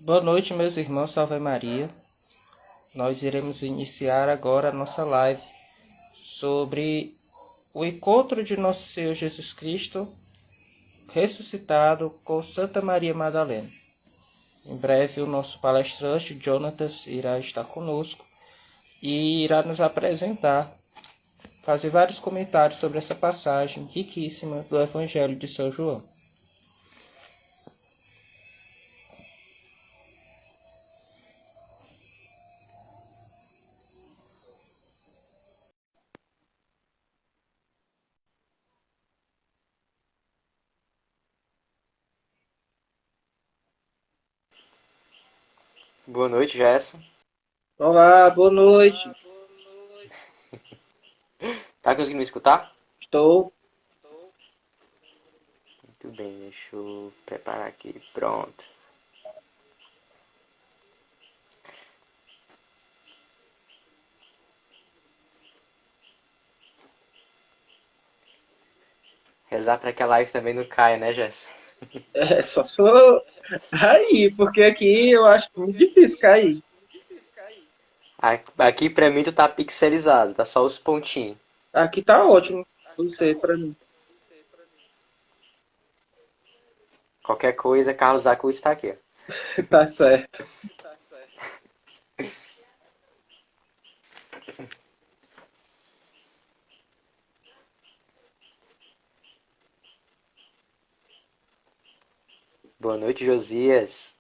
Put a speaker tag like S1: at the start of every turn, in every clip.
S1: Boa noite, meus irmãos, salve Maria. Nós iremos iniciar agora a nossa live sobre o encontro de nosso Senhor Jesus Cristo ressuscitado com Santa Maria Madalena. Em breve, o nosso palestrante, Jonatas, irá estar conosco e irá nos apresentar, fazer vários comentários sobre essa passagem riquíssima do Evangelho de São João.
S2: Boa noite, Jessa.
S1: Olá, boa noite.
S2: Tá conseguindo me escutar?
S1: Estou.
S2: Muito bem, deixa eu preparar aqui. Pronto. Rezar pra que a live também não caia, né, Jessa?
S1: Só se for aí, porque aqui eu acho muito difícil cair.
S2: Aqui pra mim tu tá pixelizado, tá só os pontinhos.
S1: Aqui tá ótimo. Não sei pra mim.
S2: Qualquer coisa, Carlos Acu está aqui.
S1: Tá certo.
S2: Boa noite, Josias.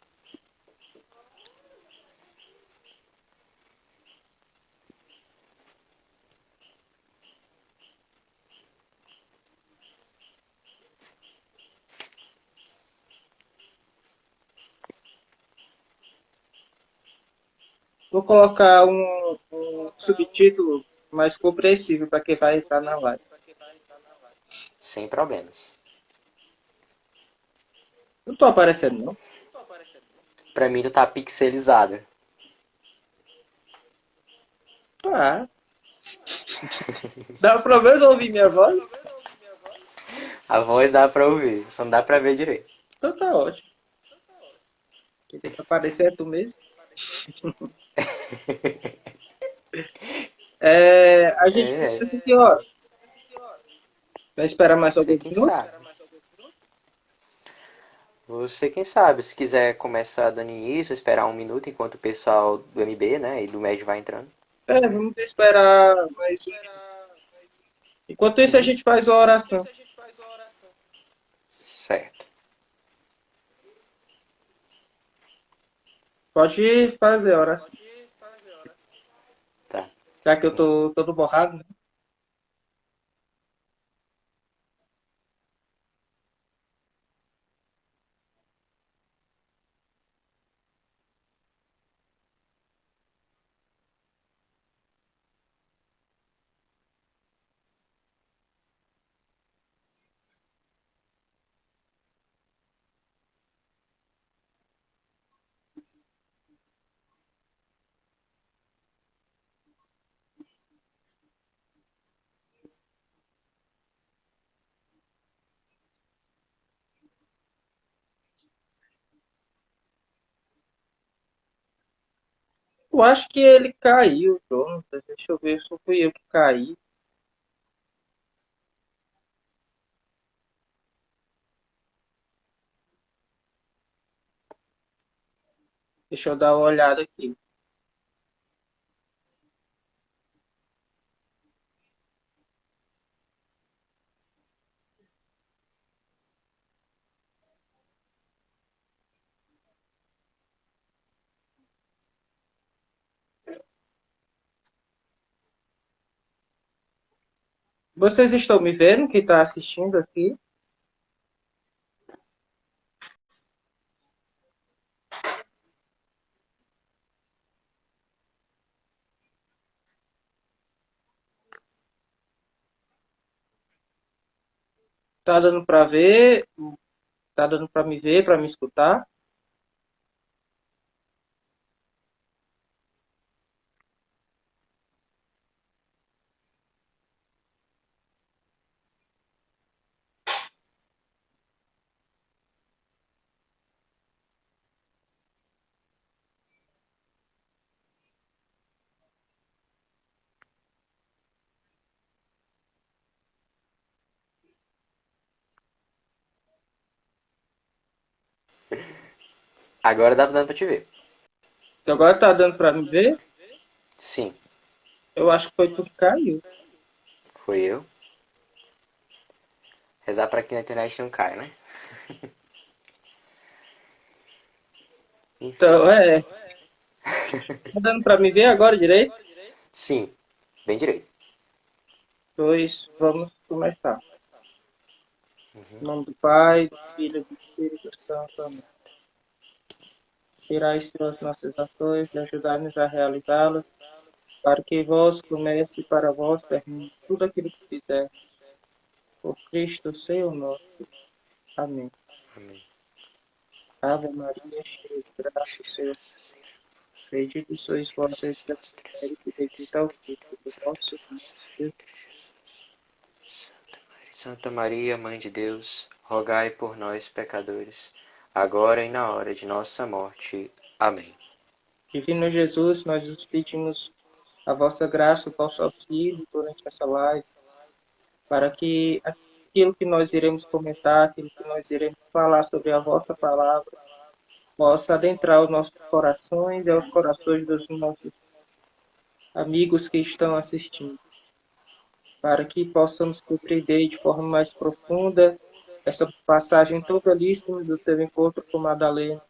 S1: Vou colocar um subtítulo mais compreensível para quem vai entrar na live.
S2: Sem problemas.
S1: Não tô aparecendo, não?
S2: Pra mim tu tá pixelizado.
S1: Ah, dá pra ver ouvir minha voz?
S2: A voz dá pra ouvir, só não dá pra ver direito.
S1: Então tá ótimo. Quem tem que aparecer é tu mesmo. A gente
S2: É,
S1: começa em que hora? Vai esperar mais
S2: você
S1: alguns
S2: quem
S1: minutos?
S2: sabe. Você quem sabe, se quiser começar dando início, esperar um minuto enquanto o pessoal do MB, né, e do MED vai entrando.
S1: Vamos esperar mais um minuto. Enquanto isso, a
S2: Uhum.
S1: gente faz a oração.
S2: Certo.
S1: Pode fazer a oração.
S2: Tá.
S1: Já que eu tô todo borrado, né? Eu acho que ele caiu, Jonathan. Deixa eu ver se fui eu que caí. Deixa eu dar uma olhada aqui. Vocês estão me vendo, quem está assistindo aqui? Tá dando para ver? Tá dando para me ver, para me escutar?
S2: Agora dá dando pra te ver.
S1: Agora tá dando pra me ver?
S2: Sim,
S1: Eu acho que foi tu que caiu.
S2: foi eu. Rezar pra que na internet não cai, né? Enfim.
S1: Então, tá dando pra me ver agora direito?
S2: Sim, bem direito.
S1: Pois vamos começar. Em nome do Pai, do Filho e do Espírito Santo. Amém. Tirai, Senhor, as nossas ações e ajudai-nos a realizá-las, para que vós comece e para vós termine tudo aquilo que fizer. Por Cristo, Senhor nosso. Amém.
S2: Amém.
S1: Ave Maria, cheia de graça, o Senhor. Bendita sois vós entre as mulheres e bendito é o fruto do vosso ventre.
S2: Santa Maria, Mãe de Deus, rogai por nós, pecadores, agora e na hora de nossa morte. Amém.
S1: Divino Jesus, nós vos pedimos a vossa graça, o vosso auxílio durante essa live, para que aquilo que nós iremos comentar, aquilo que nós iremos falar sobre a vossa palavra, possa adentrar os nossos corações e aos corações dos nossos amigos que estão assistindo, para que possamos compreender de forma mais profunda essa passagem tão belíssima do seu encontro com Madalena,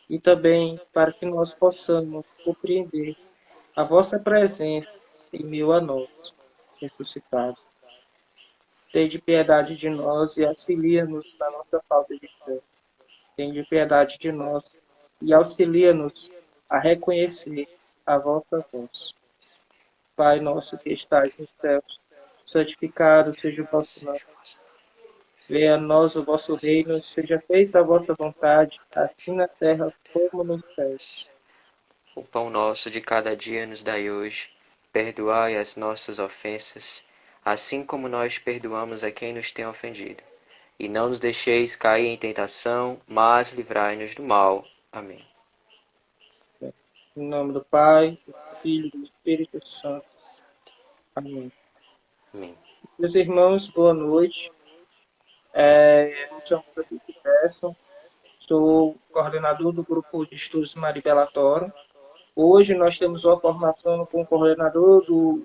S1: e também para que nós possamos compreender a vossa presença em meio a nós, ressuscitados. Tende piedade de nós e auxilia-nos na nossa falta de fé. Tende piedade de nós e auxilia-nos a reconhecer a vossa voz. Pai nosso que estais nos céus, santificado seja o vosso nome. Venha a nós o vosso reino, seja feita a vossa vontade, assim na terra como nos céus.
S2: O pão nosso de cada dia nos dai hoje. Perdoai as nossas ofensas, assim como nós perdoamos a quem nos tem ofendido. E não nos deixeis cair em tentação, mas livrai-nos do mal. Amém.
S1: Em nome do Pai, do Filho e do Espírito Santo. Amém.
S2: Amém.
S1: Meus irmãos, boa noite. Me chamo Francisco Persson, sou coordenador do grupo de estudos Maribela Toro. Hoje nós temos uma formação com o coordenador do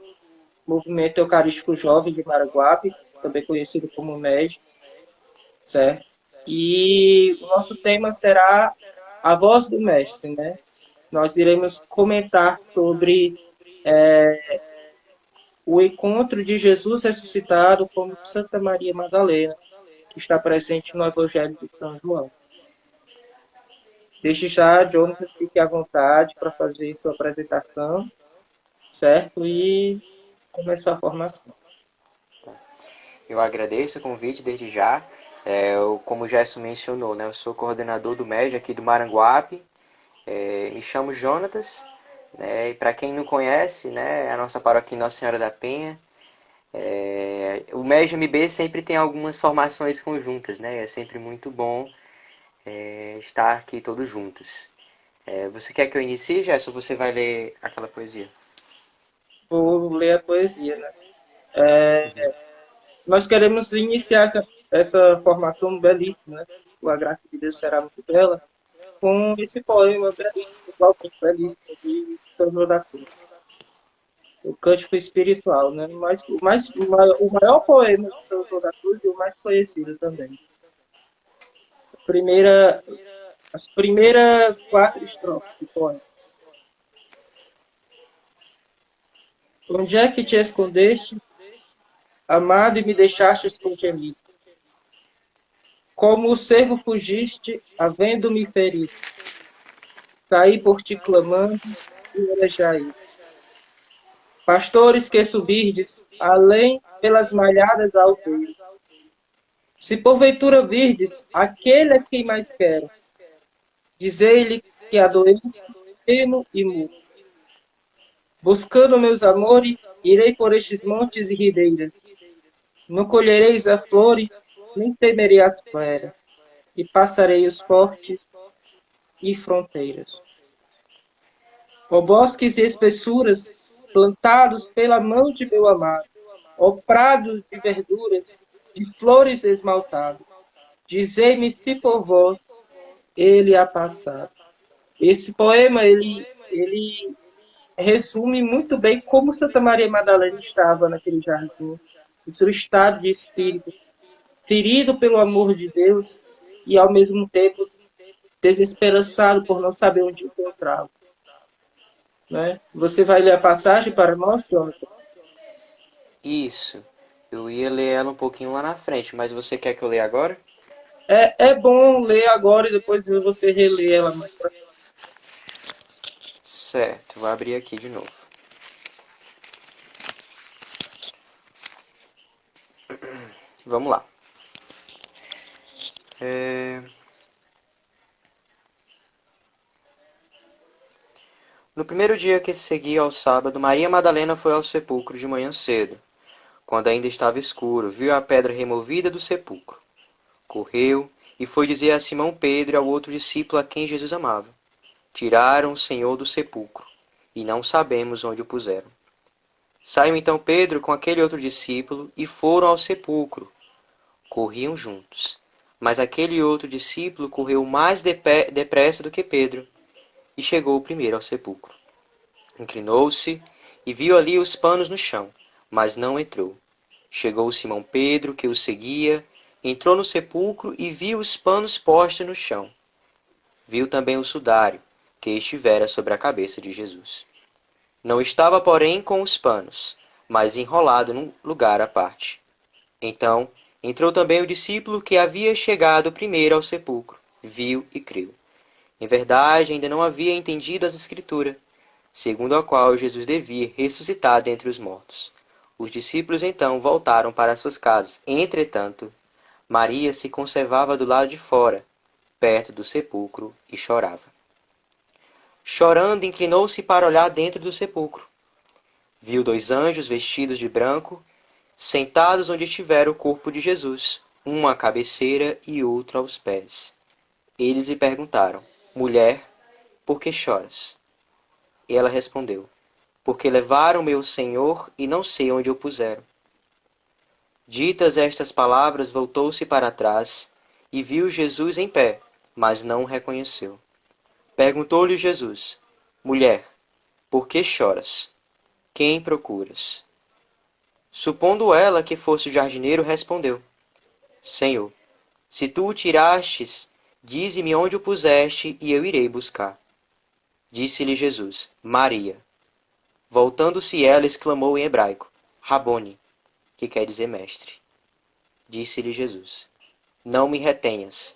S1: Movimento Eucarístico Jovem de Maraguape, também conhecido como MEG, certo? E o nosso tema será a voz do Mestre, né? Nós iremos comentar sobre o encontro de Jesus ressuscitado com Santa Maria Madalena, que está presente no Evangelho de São João. Desde já, Jonas, fique à vontade para fazer sua apresentação, certo? E começar a formação.
S2: Eu agradeço o convite desde já. Como o Gerson mencionou, né, eu sou coordenador do MEG aqui do Maranguape. Me chamo Jonatas. Né, e para quem não conhece, né, a nossa paróquia Nossa Senhora da Penha, o MEG MB sempre tem algumas formações conjuntas, né? É sempre muito bom estar aqui todos juntos. Você quer que eu inicie, Gerson, ou você vai ler aquela poesia?
S1: Vou ler a poesia, né? Nós queremos iniciar essa formação belíssima, né? A graça de Deus será muito bela, com esse poema belíssimo, belíssimo de São João da Cruz. O cântico espiritual, né? O maior poema de São João da Cruz e o mais conhecido também. As primeiras 4 estrofes do poema. Onde é que te escondeste, amado, e me deixastes com gemido? Como o cervo fugiste, havendo-me ferido. Saí por ti clamando e elejai. Pastores que subirdes, além pelas malhadas alturas. Se porventura virdes aquele a quem mais quero, dizei-lhe que adoeço, temo e mudo. Buscando meus amores, irei por estes montes e ribeiras. Não colhereis as flores, nem temerei as feras, e passarei os fortes e fronteiras. Ó bosques e espessuras, plantados pela mão de meu amado, ó prados de verduras, de flores esmaltadas, dizei-me se for vós, ele a passado. Esse poema, ele resume muito bem como Santa Maria Madalena estava naquele jardim, o seu estado de espírito, ferido pelo amor de Deus e, ao mesmo tempo, desesperançado por não saber onde encontrá-lo. Né? Você vai ler a passagem para nós, Jonathan?
S2: Isso. Eu ia ler ela um pouquinho lá na frente, mas você quer que eu leia agora?
S1: É bom ler agora e depois você reler ela mais pra...
S2: Certo, vou abrir aqui de novo. Vamos lá. É... No primeiro dia que se seguia ao sábado, Maria Madalena foi ao sepulcro de manhã cedo, quando ainda estava escuro, viu a pedra removida do sepulcro. Correu e foi dizer a Simão Pedro e ao outro discípulo a quem Jesus amava: Tiraram o Senhor do sepulcro, e não sabemos onde o puseram. Saiu então Pedro com aquele outro discípulo e foram ao sepulcro. Corriam juntos. Mas aquele outro discípulo correu mais depressa do que Pedro e chegou primeiro ao sepulcro. Inclinou-se e viu ali os panos no chão, mas não entrou. Chegou Simão Pedro, que o seguia, entrou no sepulcro e viu os panos postos no chão. Viu também o sudário, que estivera sobre a cabeça de Jesus. Não estava, porém, com os panos, mas enrolado num lugar à parte. Então entrou também o discípulo que havia chegado primeiro ao sepulcro, viu e creu. Em verdade, ainda não havia entendido as Escrituras, segundo a qual Jesus devia ressuscitar dentre os mortos. Os discípulos então voltaram para suas casas. Entretanto, Maria se conservava do lado de fora, perto do sepulcro, e chorava. Chorando, inclinou-se para olhar dentro do sepulcro. Viu dois anjos vestidos de branco, sentados onde estivera o corpo de Jesus, um à cabeceira e outro aos pés. Eles lhe perguntaram: Mulher, por que choras? E ela respondeu: Porque levaram meu Senhor e não sei onde o puseram. Ditas estas palavras, voltou-se para trás e viu Jesus em pé, mas não o reconheceu. Perguntou-lhe Jesus: Mulher, por que choras? Quem procuras? Supondo ela que fosse o jardineiro, respondeu: Senhor, se tu o tirastes, dize-me onde o puseste, e eu irei buscar. Disse-lhe Jesus: Maria. Voltando-se ela, exclamou em hebraico: Rabone, que quer dizer mestre. Disse-lhe Jesus: Não me retenhas,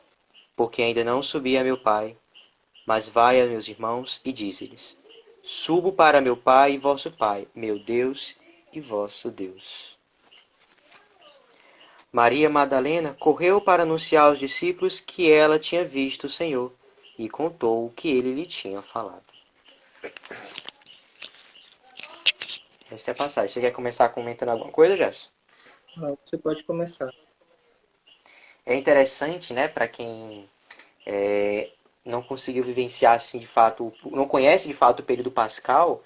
S2: porque ainda não subi a meu Pai, mas vai a meus irmãos e dize-lhes: Subo para meu Pai e vosso Pai, meu Deus e vosso Deus. Maria Madalena correu para anunciar aos discípulos que ela tinha visto o Senhor e contou o que ele lhe tinha falado. Esta é a passagem. Você quer começar comentando alguma coisa, Gerson?
S1: Não, você pode começar.
S2: É interessante, né, para quem não conseguiu vivenciar assim de fato, não conhece de fato o período pascal,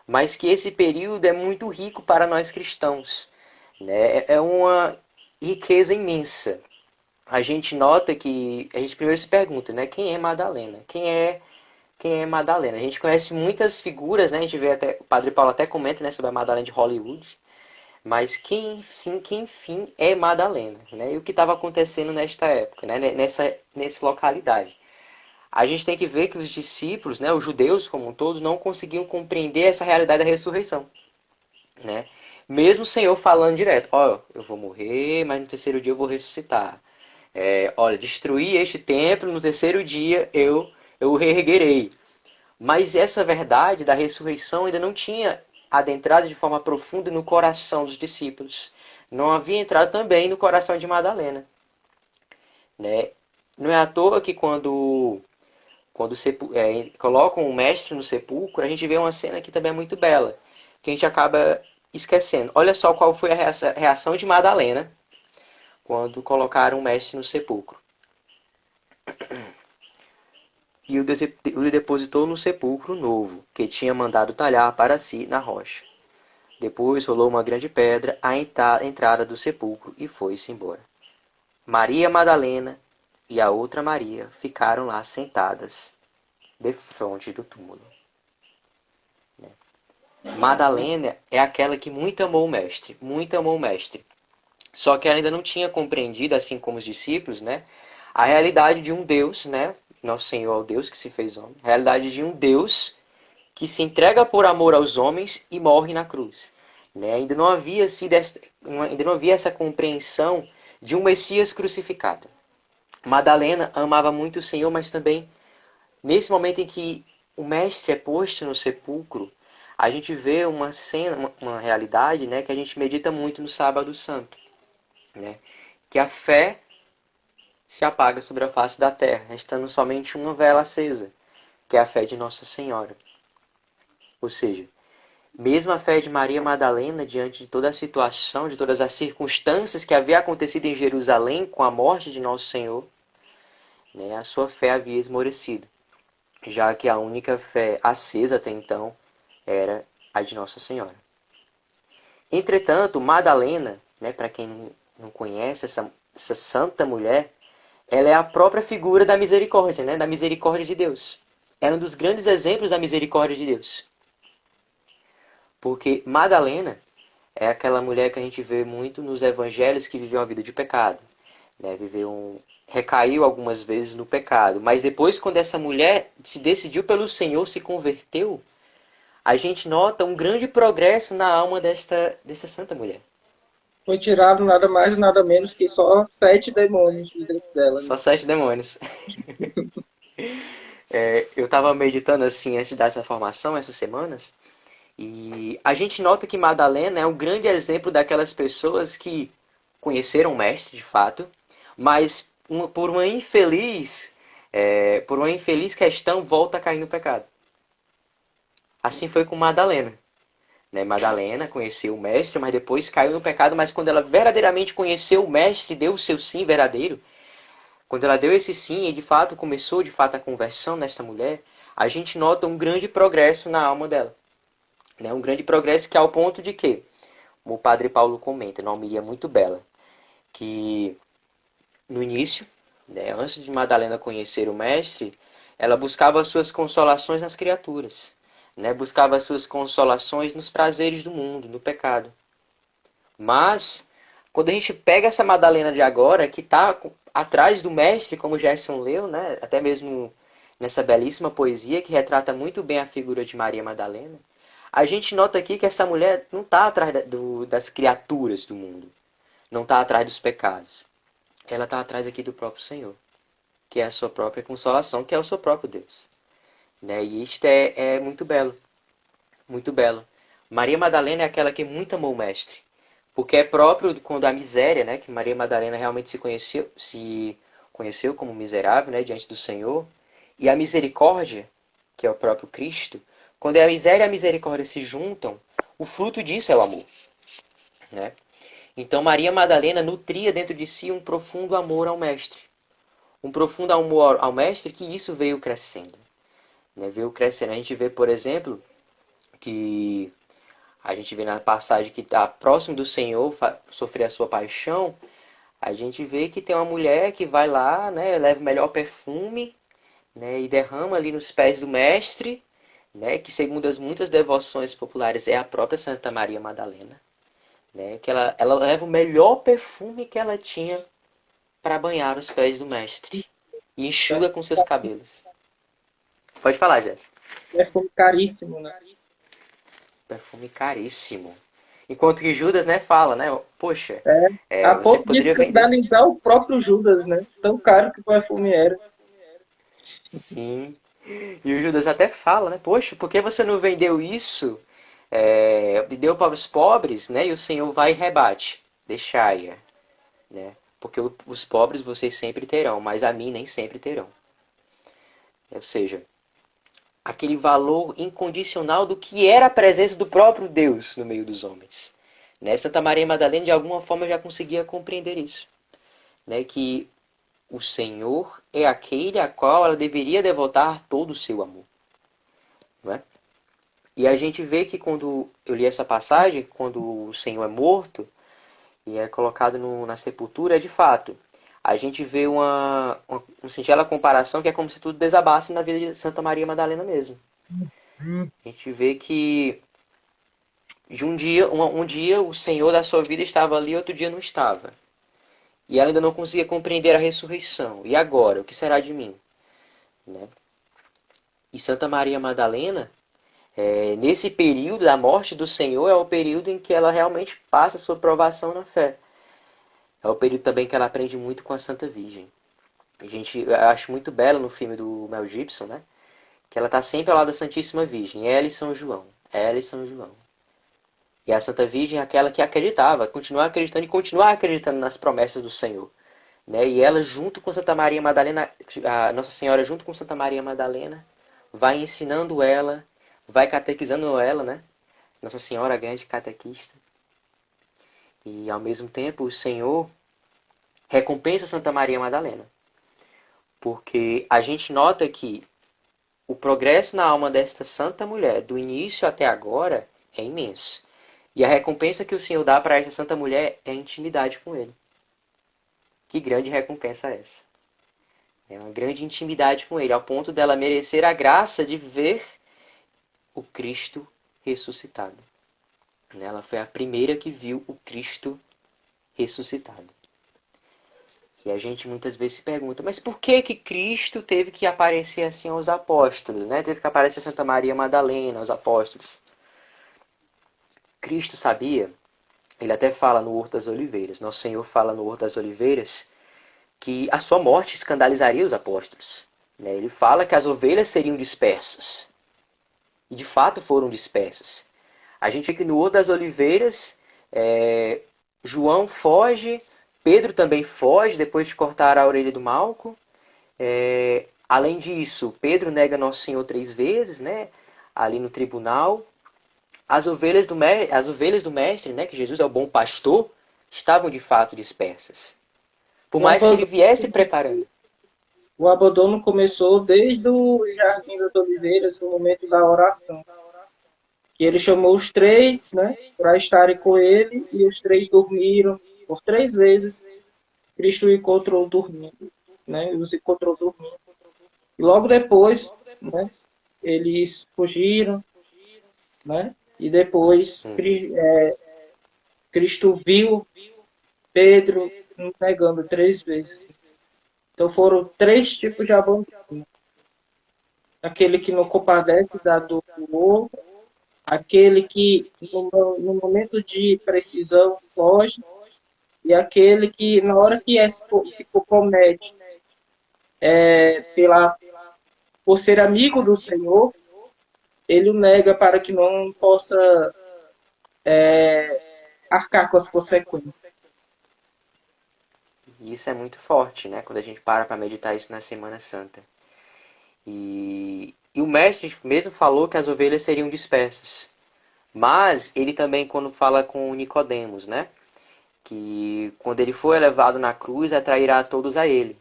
S2: mas que esse período é muito rico para nós cristãos, né? É uma riqueza imensa. A gente nota que a gente primeiro se pergunta, né, quem é Madalena? Quem é Madalena? A gente conhece muitas figuras, né? A gente vê até o Padre Paulo até comenta, né, sobre a Madalena de Hollywood. Mas quem enfim é Madalena, né? E o que estava acontecendo nesta época, né? Nessa localidade. A gente tem que ver que os discípulos, né, os judeus como um todo, não conseguiam compreender essa realidade da ressurreição, né? Mesmo o Senhor falando direto: ó, eu vou morrer, mas no terceiro dia eu vou ressuscitar. Olha, destruir este templo, no terceiro dia eu o reerguerei. Mas essa verdade da ressurreição ainda não tinha adentrado de forma profunda no coração dos discípulos. Não havia entrado também no coração de Madalena, né? Não é à toa que quando colocam o mestre no sepulcro, a gente vê uma cena que também é muito bela, que a gente acaba esquecendo. Olha só qual foi a reação de Madalena quando colocaram o mestre no sepulcro. E o depositou no sepulcro novo, que tinha mandado talhar para si na rocha. Depois rolou uma grande pedra à entrada do sepulcro e foi-se embora. Maria Madalena e a outra Maria ficaram lá sentadas defronte do túmulo. Madalena é aquela que muito amou o mestre, muito amou o mestre. Só que ela ainda não tinha compreendido, assim como os discípulos, né, a realidade de um Deus, né, nosso Senhor é o Deus que se fez homem, a realidade de um Deus que se entrega por amor aos homens e morre na cruz. Né? Ainda não havia essa compreensão de um Messias crucificado. Madalena amava muito o Senhor, mas também, nesse momento em que o mestre é posto no sepulcro, a gente vê uma cena, uma realidade, né, que a gente medita muito no Sábado Santo. Né? Que a fé se apaga sobre a face da terra, restando somente uma vela acesa, que é a fé de Nossa Senhora. Ou seja, mesmo a fé de Maria Madalena, diante de toda a situação, de todas as circunstâncias que havia acontecido em Jerusalém com a morte de Nosso Senhor, né, a sua fé havia esmorecido, já que a única fé acesa até então era a de Nossa Senhora. Entretanto, Madalena, né, para quem não conhece essa santa mulher, ela é a própria figura da misericórdia, né, da misericórdia de Deus. É um dos grandes exemplos da misericórdia de Deus. Porque Madalena é aquela mulher que a gente vê muito nos evangelhos que viveu uma vida de pecado. Né? Recaiu algumas vezes no pecado. Mas depois, quando essa mulher se decidiu pelo Senhor, se converteu, a gente nota um grande progresso na alma dessa santa mulher.
S1: Foi tirado nada mais nada menos que só 7 demônios de dentro dela.
S2: Só
S1: Né?
S2: 7 demônios. Eu estava meditando assim antes de dar essa formação, essas semanas, e a gente nota que Madalena é um grande exemplo daquelas pessoas que conheceram o mestre, de fato, mas por uma infeliz questão, volta a cair no pecado. Assim foi com Madalena. Né? Madalena conheceu o mestre, mas depois caiu no pecado, mas quando ela verdadeiramente conheceu o mestre, deu o seu sim verdadeiro, quando ela deu esse sim e de fato começou de fato a conversão nesta mulher, a gente nota um grande progresso na alma dela. Né? Um grande progresso que é ao ponto de que, como o padre Paulo comenta, numa homilia muito bela, que no início, né, antes de Madalena conhecer o mestre, ela buscava as suas consolações nas criaturas, né? Buscava as suas consolações nos prazeres do mundo, no pecado. Mas, quando a gente pega essa Madalena de agora, que está atrás do mestre, como Gerson leu, né? Até mesmo nessa belíssima poesia que retrata muito bem a figura de Maria Madalena, a gente nota aqui que essa mulher não está atrás das criaturas do mundo, não está atrás dos pecados. Ela está atrás aqui do próprio Senhor, que é a sua própria consolação, que é o seu próprio Deus. Né? E isto é muito belo, muito belo. Maria Madalena é aquela que muito amou o mestre, porque é próprio quando a miséria, né, que Maria Madalena realmente se conheceu como miserável, né, diante do Senhor, e a misericórdia, que é o próprio Cristo, quando a miséria e a misericórdia se juntam, o fruto disso é o amor. Né? Então Maria Madalena nutria dentro de si um profundo amor ao mestre. Um profundo amor ao mestre que isso veio crescendo. Né? Veio crescendo. A gente vê, por exemplo, que a gente vê na passagem que está próximo do Senhor sofrer a sua paixão, a gente vê que tem uma mulher que vai lá, né, leva o melhor perfume, né, e derrama ali nos pés do mestre, né, que segundo as muitas devoções populares é a própria Santa Maria Madalena, né, que ela leva o melhor perfume que ela tinha para banhar os pés do mestre e enxuga com seus cabelos. Pode falar, Jéssica.
S1: Perfume caríssimo, né?
S2: Perfume caríssimo. Enquanto que Judas, né, fala, né, poxa,
S1: A
S2: você
S1: ponto de
S2: poderia vender.
S1: escandalizar o próprio Judas, né? Tão caro que o perfume era.
S2: Sim. E o Judas até fala, né, poxa, por que você não vendeu isso e deu para os pobres, né? E o Senhor vai e rebate. Deixai-a, né? Porque os pobres vocês sempre terão, mas a mim nem sempre terão. Ou seja, aquele valor incondicional do que era a presença do próprio Deus no meio dos homens. Né? Santa Maria Madalena, de alguma forma, já conseguia compreender isso. Né? Que o Senhor é aquele a qual ela deveria devotar todo o seu amor. Não é? E a gente vê que quando eu li essa passagem, quando o Senhor é morto e é colocado na sepultura, é de fato. a gente vê uma singela comparação que é como se tudo desabasse na vida de Santa Maria Madalena mesmo. A gente vê que de um dia o Senhor da sua vida estava ali, outro dia não estava. E ela ainda não conseguia compreender a ressurreição. E agora? O que será de mim? Né? E Santa Maria Madalena, nesse período da morte do Senhor, é o período em que ela realmente passa a sua provação na fé. É o período também que ela aprende muito com a Santa Virgem. Eu acho muito belo no filme do Mel Gibson, né? Que ela está sempre ao lado da Santíssima Virgem. Ela e São João. Ela e São João. E a Santa Virgem é aquela que acreditava, continua acreditando e continua acreditando nas promessas do Senhor. Né? E ela, junto com Santa Maria Madalena, a Nossa Senhora, junto com Santa Maria Madalena, vai ensinando ela, vai catequizando ela, né? Nossa Senhora, a grande catequista. E, ao mesmo tempo, o Senhor recompensa Santa Maria Madalena. Porque a gente nota que o progresso na alma desta santa mulher, do início até agora, é imenso. E a recompensa que o Senhor dá para essa santa mulher é a intimidade com Ele. Que grande recompensa é essa? É uma grande intimidade com Ele, ao ponto dela merecer a graça de ver o Cristo ressuscitado. Ela foi a primeira que viu o Cristo ressuscitado. E a gente muitas vezes se pergunta, mas por que que Cristo teve que aparecer assim aos apóstolos, né? Teve que aparecer Santa Maria Madalena aos apóstolos. Cristo sabia, ele até fala no Horto das Oliveiras, Nosso Senhor fala no Horto das Oliveiras, que a sua morte escandalizaria os apóstolos. Ele fala que as ovelhas seriam dispersas. E de fato foram dispersas. A gente vê que no Horto das Oliveiras, João foge, Pedro também foge depois de cortar a orelha do Malco. Além disso, Pedro nega Nosso Senhor 3 vezes, né? Ali no tribunal. As ovelhas do mestre, né, que Jesus é o bom pastor, estavam de fato dispersas. Por
S1: O
S2: mais que ele
S1: abandono,
S2: viesse preparando.
S1: o abandono começou desde o Jardim das Oliveiras, no momento da oração. Que ele chamou os três, né, para estarem com ele, e os três dormiram. Por 3 vezes, Cristo encontrou dormindo, né, os encontrou dormindo. E logo depois, né, eles fugiram, né, e depois Cristo viu Pedro negando 3 vezes. Então foram 3 tipos de abandono. Aquele que não compadece da dor do outro, aquele que no momento de precisão foge, e aquele que na hora que se compromete pela, por ser amigo do Senhor, ele o nega para que não possa arcar com as consequências.
S2: E isso é muito forte, né? Quando a gente para meditar isso na Semana Santa. E o mestre mesmo falou que as ovelhas seriam dispersas. Mas ele também, quando fala com Nicodemos, né? Que quando ele for elevado na cruz, atrairá todos a ele.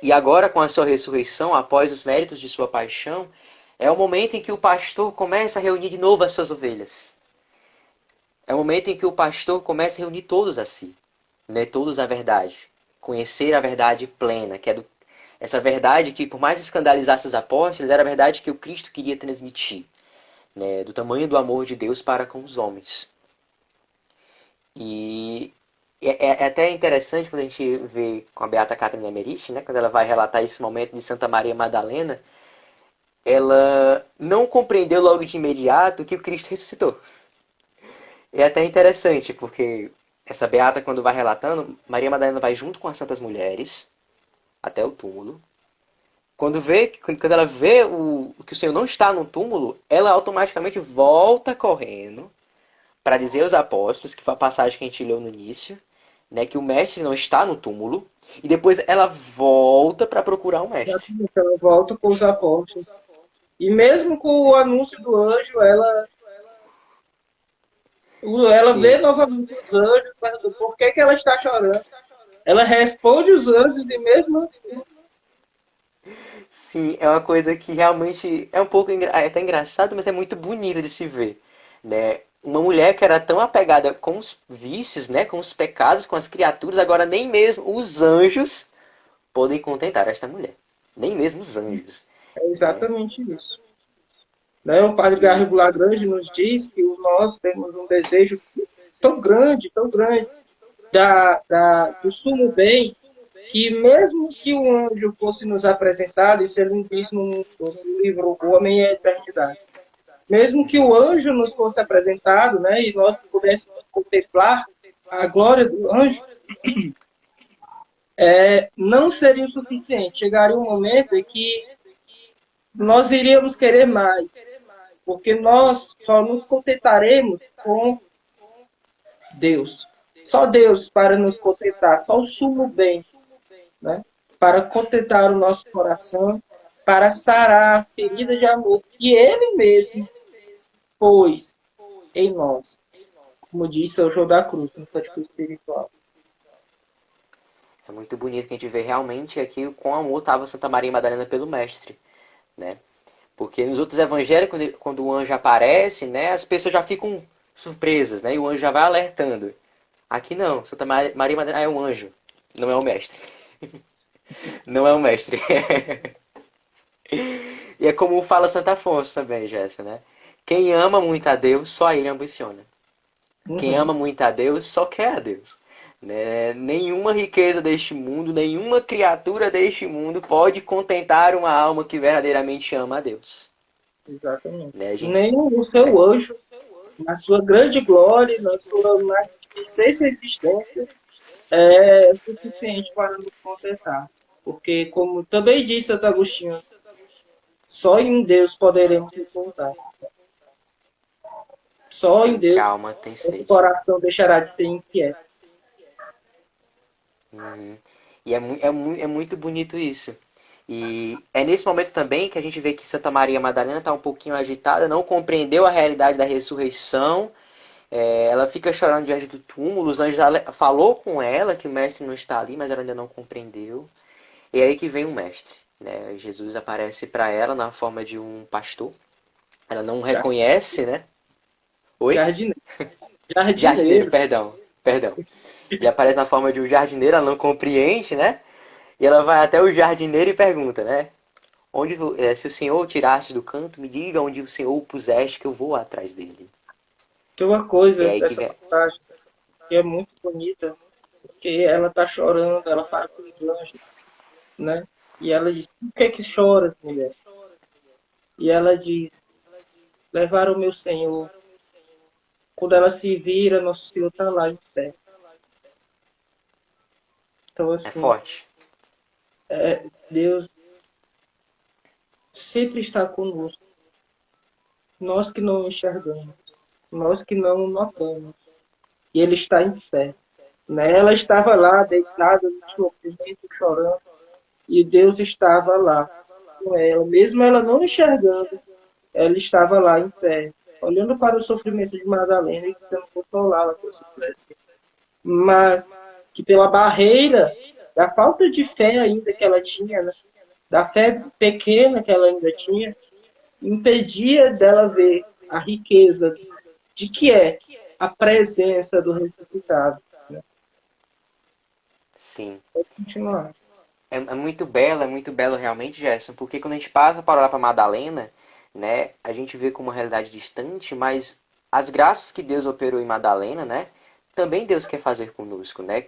S2: E agora, com a sua ressurreição, após os méritos de sua paixão, é o momento em que o pastor começa a reunir de novo as suas ovelhas. É o momento em que o pastor começa a reunir todos a si, né? Todos a verdade. Conhecer a verdade plena, que é essa verdade que, por mais escandalizasse os apóstolos, era a verdade que o Cristo queria transmitir, né? Do tamanho do amor de Deus para com os homens. E é até interessante quando a gente vê com a Beata Catarina Emmerich, né? Quando ela vai relatar esse momento de Santa Maria Madalena, ela não compreendeu logo de imediato que o Cristo ressuscitou. É até interessante, porque essa beata, quando vai relatando, Maria Madalena vai junto com as santas mulheres até o túmulo. Quando ela vê que o Senhor não está no túmulo, ela automaticamente volta correndo para dizer aos apóstolos, que foi a passagem que a gente leu no início, né, que o mestre não está no túmulo, e depois ela volta para procurar o mestre.
S1: Ela volta com os apóstolos. E mesmo com o anúncio do anjo, ela vê
S2: Sim,
S1: novamente os anjos, pergunta por que ela está chorando. Ela responde os anjos e mesmo assim.
S2: sim, é uma coisa que realmente é um pouco é até engraçado, mas é muito bonito de se ver, né? uma mulher que era tão apegada com os vícios, né, com os pecados, com as criaturas, agora nem mesmo os anjos podem contentar esta mulher. Nem mesmo os anjos,
S1: É
S2: né?
S1: exatamente isso. Né? O padre
S2: E
S1: Garrigo Lagrange nos diz que nós temos um desejo tão grande do sumo bem, que mesmo que o anjo fosse nos apresentado, isso ele diz no livro O Homem e a Eternidade, mesmo que o anjo nos fosse apresentado, né, e nós pudéssemos contemplar a glória do anjo, não seria o suficiente. Chegaria um momento em que nós iríamos querer mais, porque nós só nos contentaremos com Deus. Só Deus para nos contentar, só o sumo bem, né? Para contentar o nosso coração, para sarar a ferida de amor que Ele mesmo pôs em nós. Como disse São João da Cruz, no Cântico Espiritual.
S2: é muito bonito que a gente vê realmente aqui o quão amor estava Santa Maria Madalena pelo Mestre, né? Porque nos outros evangelhos, quando o anjo aparece, né, as pessoas já ficam surpresas, né? E o anjo já vai alertando. Aqui não, Santa Maria Madalena é um anjo, não é o mestre. Não é o mestre. E é como fala Santo Afonso também, Jéssica, né? Quem ama muito a Deus, só ele ambiciona. Quem
S1: Uhum.
S2: ama muito a Deus, só quer a Deus. Né? Nenhuma riqueza deste mundo, nenhuma criatura deste mundo pode contentar uma alma que verdadeiramente ama a Deus.
S1: Exatamente.
S2: Né, gente?
S1: Nem o seu anjo, na sua grande glória, na sua magnificência existência, é suficiente para nos contentar. Porque, como também disse Santo Agostinho, só em Deus poderemos nos contar. Só em
S2: Sim, que a
S1: Deus
S2: alma tem
S1: o
S2: sede.
S1: coração deixará de ser inquieto.
S2: Uhum. E é muito bonito isso. E é nesse momento também que a gente vê que Santa Maria Madalena está um pouquinho agitada, não compreendeu a realidade da ressurreição. Ela fica chorando diante do túmulo. Os anjos falou com ela que o mestre não está ali, mas ela ainda não compreendeu. E é aí que vem o mestre. Né? Jesus aparece para ela na forma de um pastor. Ela não reconhece, né? Oi?
S1: Jardineiro.
S2: Jardineiro,
S1: Jardineiro.
S2: perdão. Ele aparece na forma de um jardineiro, ela não compreende, né? E ela vai até o jardineiro e pergunta, né? Se o Senhor tirasse do canto, me diga onde o Senhor o puseste, que eu vou atrás dele.
S1: Tem uma
S2: E é
S1: coisa
S2: aí que
S1: dessa
S2: vem.
S1: passagem que é muito bonita, porque ela está chorando, ela fala com os anjos, né? E ela diz, por que que choras, mulher? E ela diz, levaram o meu Senhor. Quando ela se vira, nosso Senhor está lá em pé. Então,
S2: É
S1: assim,
S2: forte.
S1: Deus sempre está conosco. Nós que não enxergamos, nós que não notamos. E Ele está em pé. Né? Ela estava lá, deitada no sofrimento, chorando, e Deus estava lá com ela. Mesmo ela não enxergando, ela estava lá em pé, olhando para o sofrimento de Madalena e tentando consolá-la com essa prece. Mas que pela barreira da falta de fé ainda que ela tinha, né? Da fé pequena que ela ainda tinha, impedia dela ver a riqueza de que é a presença do ressuscitado. Né?
S2: Sim.
S1: Pode continuar.
S2: É muito belo realmente, Gerson, porque quando a gente passa para olhar para Madalena, né, a gente vê como uma realidade distante, mas as graças que Deus operou em Madalena, né, também Deus quer fazer conosco, né?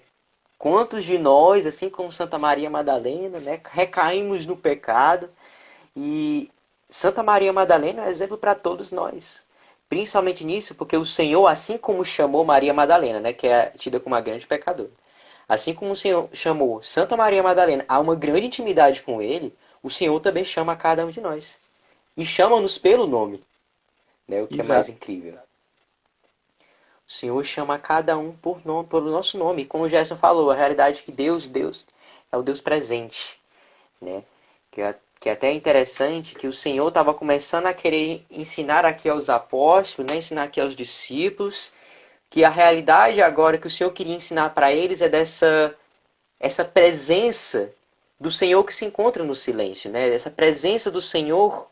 S2: Quantos de nós, assim como Santa Maria Madalena, né, recaímos no pecado e Santa Maria Madalena é um exemplo para todos nós. Principalmente nisso, porque o Senhor, assim como chamou Maria Madalena, né, que é tida como uma grande pecadora, assim como o Senhor chamou Santa Maria Madalena a uma grande intimidade com Ele, o Senhor também chama a cada um de nós. E chama-nos pelo nome, né, o que é mais
S1: Exato.
S2: incrível. O Senhor chama a cada um por nome, pelo nosso nome. Como o Gerson falou, a realidade é que Deus é o Deus presente, né? Que é até interessante que o Senhor estava começando a querer ensinar aqui aos apóstolos, né? Ensinar aqui aos discípulos, que a realidade agora que o Senhor queria ensinar para eles é essa presença do Senhor que se encontra no silêncio, né? Essa presença do Senhor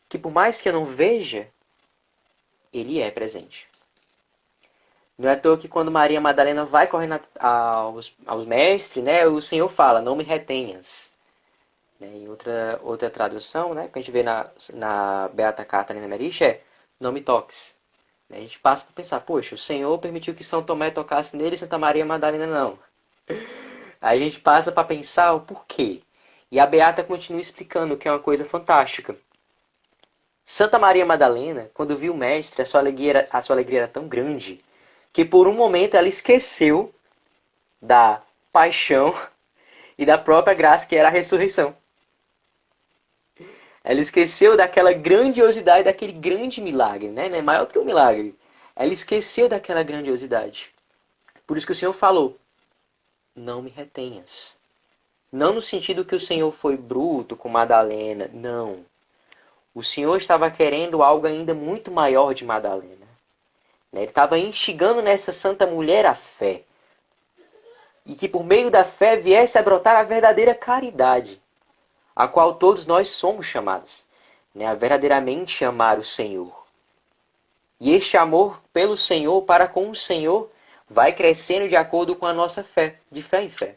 S2: que por mais que eu não veja, Ele é presente. Não é à toa que quando Maria Madalena vai correndo aos mestres, né, o Senhor fala, não me retenhas. Né, em outra tradução, né, que a gente vê na Beata Catarina Merich é, não me toques. A gente passa para pensar, poxa, o Senhor permitiu que São Tomé tocasse nele e Santa Maria Madalena não. Aí a gente passa para pensar o porquê. E a Beata continua explicando que é uma coisa fantástica. Santa Maria Madalena, quando viu o mestre, a sua alegria era tão grande que por um momento ela esqueceu da paixão e da própria graça que era a ressurreição. Ela esqueceu daquela grandiosidade, daquele grande milagre, né? Não é maior do que um milagre. Ela esqueceu daquela grandiosidade. Por isso que o Senhor falou, não me retenhas. Não no sentido que o Senhor foi bruto com Madalena, não. O Senhor estava querendo algo ainda muito maior de Madalena. Ele estava instigando nessa santa mulher a fé. E que por meio da fé viesse a brotar a verdadeira caridade, a qual todos nós somos chamados, né? A verdadeiramente amar o Senhor. E este amor pelo Senhor, para com o Senhor, vai crescendo de acordo com a nossa fé, de fé em fé.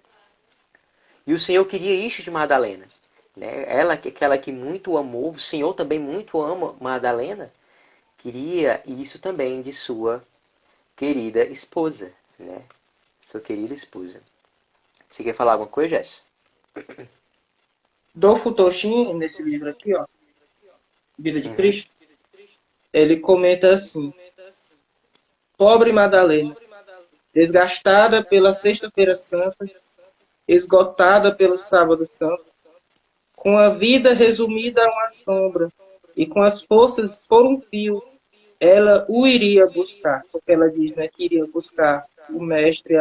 S2: E o Senhor queria isso de Madalena. Né? Ela, aquela que muito amou, o Senhor também muito ama Madalena, queria isso também de sua querida esposa. Né? Sua querida esposa. Você quer falar alguma coisa, Jess?
S1: Dolfo Toshin, nesse livro aqui, ó, Vida de
S2: Uhum.
S1: Cristo, ele comenta assim: pobre Madalena, desgastada pela Sexta-feira Santa, esgotada pelo Sábado Santo, com a vida resumida a uma sombra e com as forças por um fio, ela o iria buscar, porque ela diz, né, que iria buscar o mestre,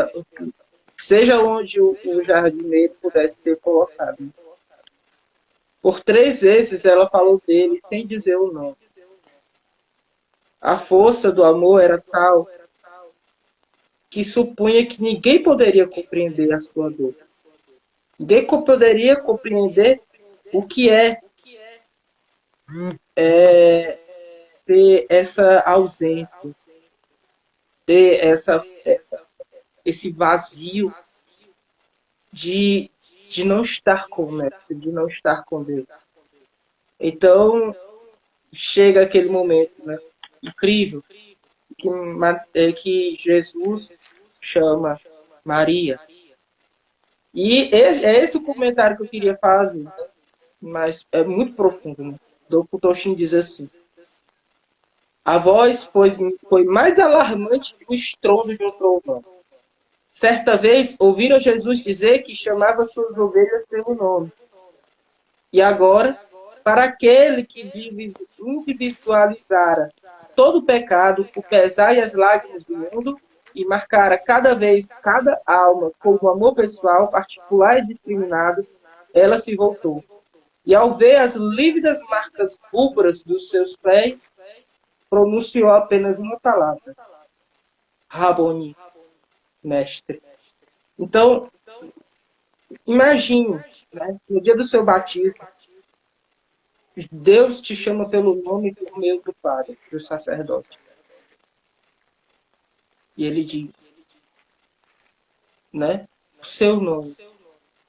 S1: seja onde o jardineiro pudesse ter colocado. Por 3 vezes ela falou dele sem dizer o nome. A força do amor era tal que supunha que ninguém poderia compreender a sua dor. Ninguém poderia compreender o que é ter essa ausência, ter esse vazio de, de não estar com o mestre, de não estar com Deus. Então, chega aquele momento, né, incrível que Jesus chama Maria. E é esse o comentário que eu queria fazer, mas é muito profundo. Né? Dr. Toshin diz assim: a voz foi mais alarmante que o estrondo de um trovão. Certa vez, ouviram Jesus dizer que chamava suas ovelhas pelo nome. E agora, para aquele que individualizara todo o pecado, o pesar e as lágrimas do mundo, e marcara cada vez cada alma com um amor pessoal, particular e discriminado, ela se voltou. E ao ver as lívidas marcas rubras dos seus pés, pronunciou apenas uma palavra: Raboni, mestre. Então, imagine, né, no dia do seu batismo, Deus te chama pelo nome por meio do padre, do sacerdote. E ele diz, né, o seu nome.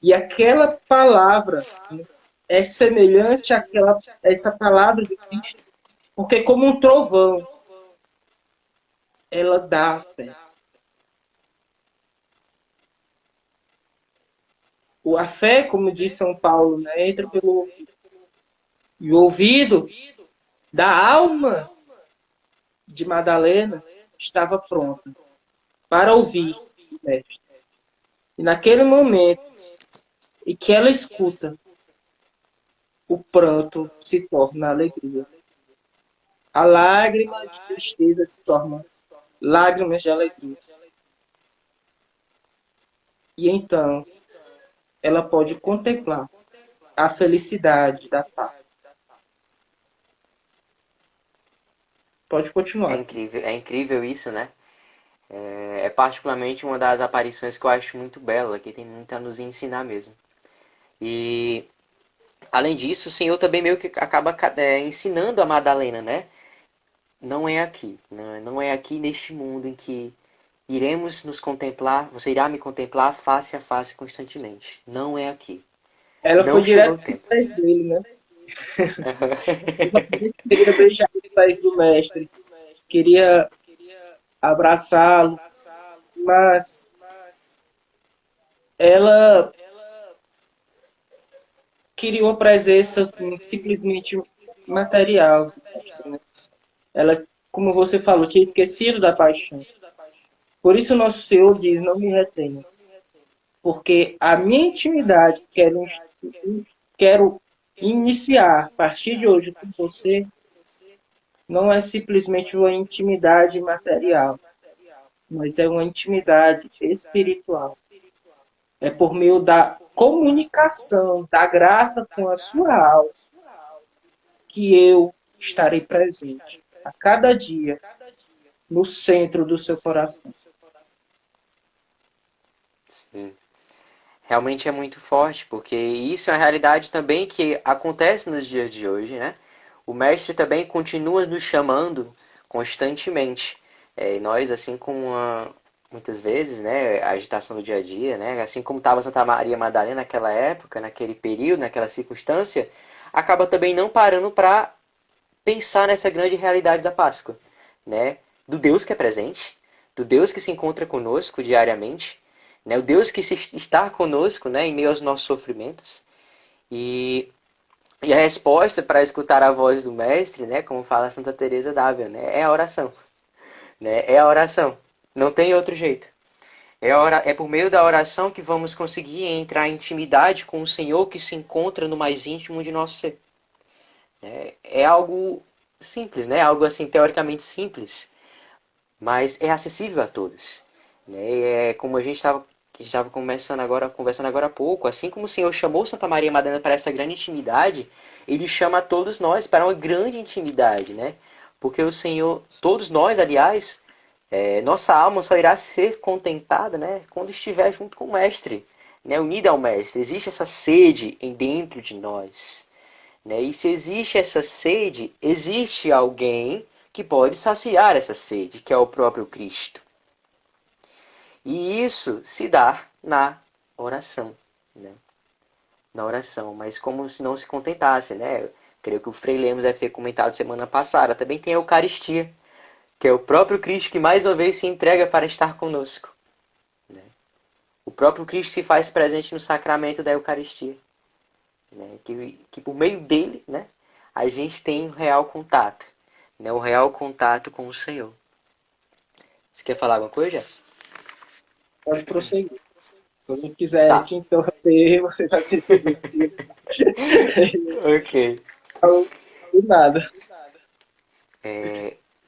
S1: E aquela palavra, né, é semelhante àquela essa palavra de Cristo, porque como um trovão, ela dá fé. A fé, como diz São Paulo, né, entra pelo ouvido. E o ouvido da alma de Madalena estava pronta para ouvir o mestre. E naquele momento em que ela escuta, o pranto se torna alegria. A lágrima de tristeza se torna lágrimas de alegria. E então ela pode contemplar a felicidade da paz. Pode continuar.
S2: É incrível isso, né? É particularmente uma das aparições que eu acho muito bela, que tem muito a nos ensinar mesmo. E além disso, o Senhor também meio que acaba ensinando a Madalena, né? Não é aqui, não é aqui neste mundo em que iremos nos contemplar, você irá me contemplar face a face constantemente. Não é aqui.
S1: Ela foi
S2: Não chegou o
S1: direto aos
S2: tempo.
S1: pés dele, né? Ele queria beijar os pés do mestre, queria abraçá-lo, mas ela queria uma presença simplesmente material. Ela, como você falou, tinha esquecido da paixão. Por isso nosso Senhor diz, não me retenha. Porque a minha intimidade, quero iniciar a partir de hoje com você, não é simplesmente uma intimidade material, mas é uma intimidade espiritual. É por meio da comunicação, da graça com a sua alma, que eu estarei presente a cada dia no centro do seu coração.
S2: Sim. Realmente é muito forte, porque isso é uma realidade também que acontece nos dias de hoje, né? O mestre também continua nos chamando constantemente. E nós, assim como muitas vezes, né, a agitação do dia a dia, né, assim como estava Santa Maria Madalena naquela época, naquele período, naquela circunstância, acaba também não parando para pensar nessa grande realidade da Páscoa, né? Do Deus que é presente, do Deus que se encontra conosco diariamente, né? O Deus que está conosco, né, em meio aos nossos sofrimentos. E, e a resposta para escutar a voz do Mestre, né, como fala Santa Teresa d'Ávila, né, é a oração, né? É a oração. Não tem outro jeito. É por meio da oração que vamos conseguir entrar em intimidade com o Senhor que se encontra no mais íntimo de nosso ser. É algo simples, né? Algo assim teoricamente simples, mas é acessível a todos, né? É como a gente estava conversando agora há pouco, assim como o Senhor chamou Santa Maria Madalena para essa grande intimidade, Ele chama a todos nós para uma grande intimidade, né? Porque o Senhor, todos nós, aliás, nossa alma só irá ser contentada, né, quando estiver junto com o Mestre, né, unida ao Mestre. Existe essa sede em dentro de nós. Né? E se existe essa sede, existe alguém que pode saciar essa sede, que é o próprio Cristo. E isso se dá na oração. Né? Na oração, mas como se não se contentasse. Né? Eu creio que o Frei Lemos deve ter comentado semana passada. Também tem a Eucaristia, que é o próprio Cristo que mais uma vez se entrega para estar conosco. Né? O próprio Cristo se faz presente no sacramento da Eucaristia. Né? Que por meio dele, né, a gente tem um real contato, né, o real contato com o Senhor. Você quer falar alguma coisa, Jess?
S1: Pode prosseguir. Quando quiser
S2: Tá.
S1: te interromper, você vai perceber que
S2: Ok.
S1: eu não nada.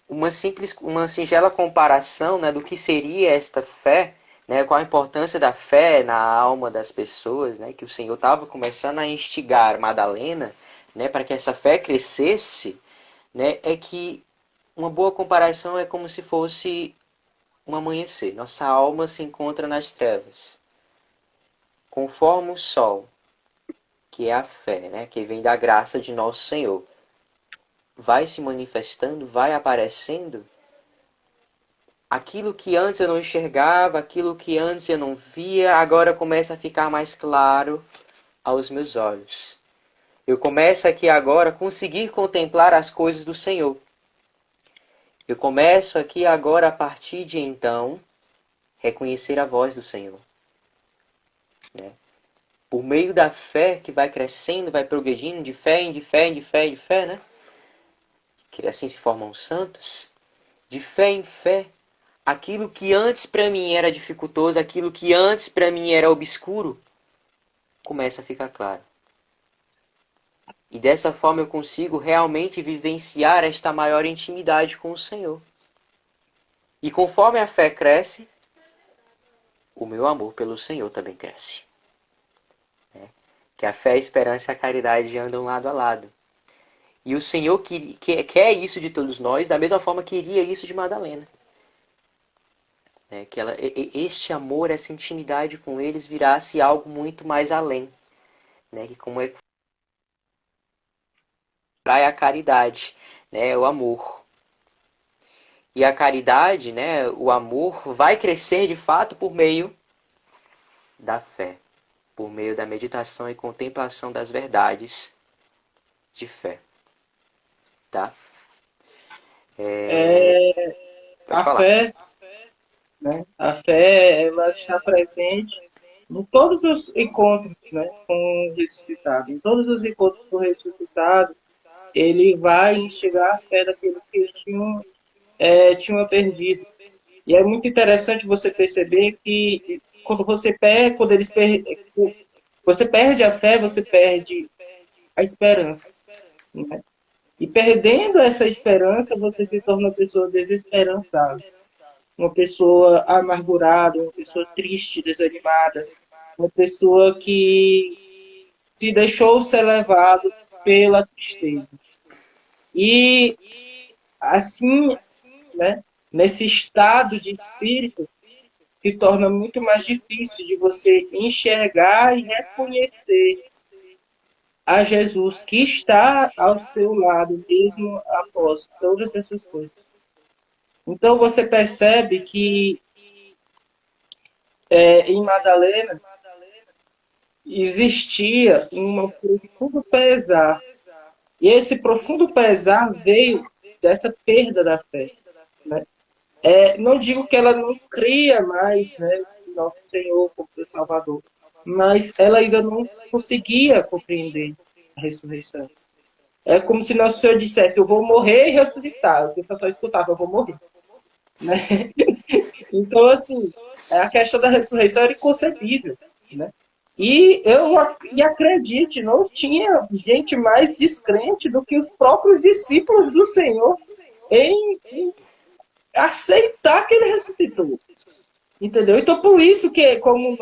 S2: Uma singela comparação, né, do que seria esta fé, né, qual a importância da fé na alma das pessoas, né, que o Senhor estava começando a instigar Madalena, né, para que essa fé crescesse, né, é que uma boa comparação é como se fosse um amanhecer. Nossa alma se encontra nas trevas. Conforme o sol, que é a fé, né, que vem da graça de nosso Senhor, vai se manifestando, vai aparecendo, aquilo que antes eu não enxergava, aquilo que antes eu não via, agora começa a ficar mais claro aos meus olhos. Eu começo aqui agora a conseguir contemplar as coisas do Senhor. Eu começo aqui agora, a partir de então, reconhecer a voz do Senhor. Né? Por meio da fé que vai crescendo, vai progredindo, de fé em de fé, em de fé em de fé, né? Que assim se formam os santos. De fé em fé, aquilo que antes para mim era dificultoso, aquilo que antes para mim era obscuro, começa a ficar claro. E dessa forma eu consigo realmente vivenciar esta maior intimidade com o Senhor. E conforme a fé cresce, o meu amor pelo Senhor também cresce. Que a fé, a esperança e a caridade andam lado a lado. E o Senhor quer isso de todos nós, da mesma forma que queria isso de Madalena. Né? Que este amor, essa intimidade com eles virasse algo muito mais além. Né? Que como é a caridade, né? O amor. E a caridade, né, o amor, vai crescer de fato por meio da fé, por meio da meditação e contemplação das verdades de fé, tá?
S1: É,
S2: Pode
S1: a
S2: falar.
S1: fé, né? A fé, ela está presente em todos os encontros, né, com o ressuscitado. Em todos os encontros com o ressuscitado, ele vai enxergar a fé daqueles que tinham perdido. E é muito interessante você perceber que quando você perde a fé, você perde a esperança, né? E perdendo essa esperança, você se torna uma pessoa desesperançada, uma pessoa amargurada, uma pessoa triste, desanimada, uma pessoa que se deixou ser levado pela tristeza. E assim, né, nesse estado de espírito, se torna muito mais difícil de você enxergar e reconhecer a Jesus que está ao seu lado, mesmo após todas essas coisas. Então você percebe que em Madalena existia um profundo pesar. E esse profundo pesar veio dessa perda da fé, né? Não digo que ela não cria mais, né, em nosso Senhor como seu Salvador, mas ela ainda não conseguia compreender a ressurreição. É como se nosso Senhor dissesse: eu vou morrer e ressuscitar. O pessoal só escutava: eu vou morrer, né? Então, assim, a questão da ressurreição era inconcebível, né? E acredite, não tinha gente mais descrente do que os próprios discípulos do Senhor em aceitar que ele ressuscitou. Entendeu? Então, por isso que, como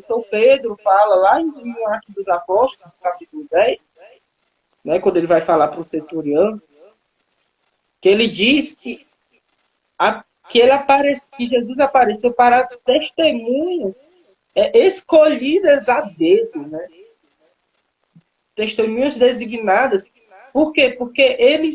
S1: São Pedro fala lá em Atos dos Apóstolos, capítulo 10, né, quando ele vai falar para o centurião, que ele diz que Jesus apareceu para testemunhas escolhidas a dedo, né? Testemunhas designadas. Por quê? Porque ele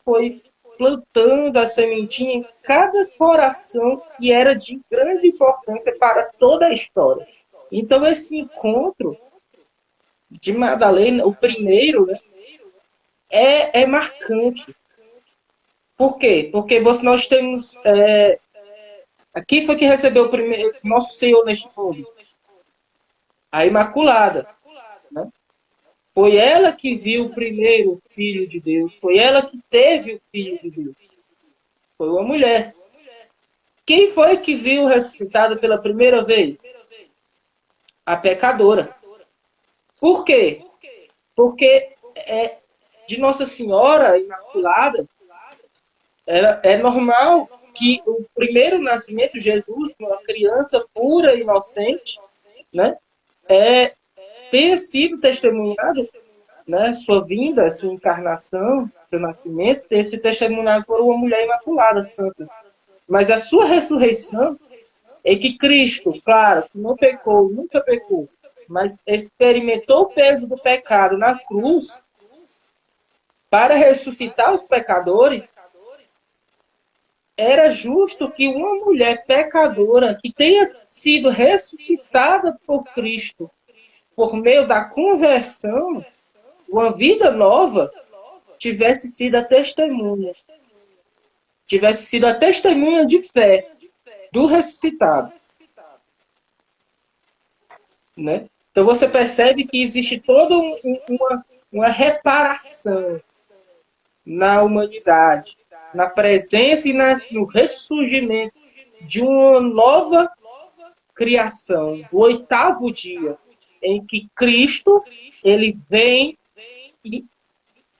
S1: foi plantando a sementinha em cada coração que era de grande importância para toda a história. Então, esse encontro de Madalena, o primeiro, né, é marcante. Por quê? Porque nós temos. Quem foi que recebeu o primeiro, nosso Senhor neste mundo? A Imaculada, né? Foi ela que viu o primeiro Filho de Deus. Foi ela que teve o Filho de Deus. Foi uma mulher. Quem foi que viu ressuscitado pela primeira vez? A pecadora. Por quê? Porque de Nossa Senhora Imaculada, é normal que o primeiro nascimento, Jesus, uma criança pura e inocente, né, tenha sido testemunhado, né, sua vinda, sua encarnação, seu nascimento, tenha sido testemunhado por uma mulher imaculada, santa. Mas a sua ressurreição é que Cristo, claro, que não pecou, nunca pecou, mas experimentou o peso do pecado na cruz para ressuscitar os pecadores. Era justo que uma mulher pecadora que tenha sido ressuscitada por Cristo por meio da conversão, uma vida nova, tivesse sido a testemunha de fé do ressuscitado, né? Então você percebe que existe toda uma reparação na humanidade, na presença e no ressurgimento de uma nova criação, do oitavo dia, em que Cristo ele vem e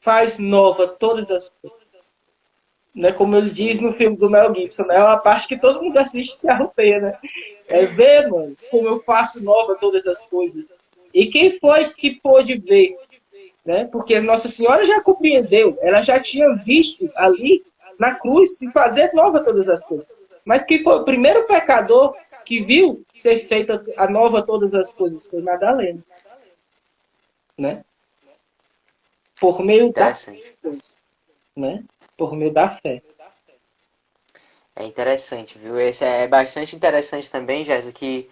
S1: faz nova todas as coisas. Né, como ele diz no filme do Mel Gibson, né, é uma parte que todo mundo assiste e se arrepia, né? É ver, mano, como eu faço nova todas as coisas. E quem foi que pôde ver? Né? Porque Nossa Senhora já compreendeu, ela já tinha visto ali na cruz se fazer nova todas as coisas. Mas quem foi o primeiro pecador que viu ser feita a nova todas as coisas? Foi Madalena. Né? Por meio da fé,
S2: Interessante.
S1: né? Por meio da fé.
S2: É interessante, viu? Esse é bastante interessante também, Jéssica, que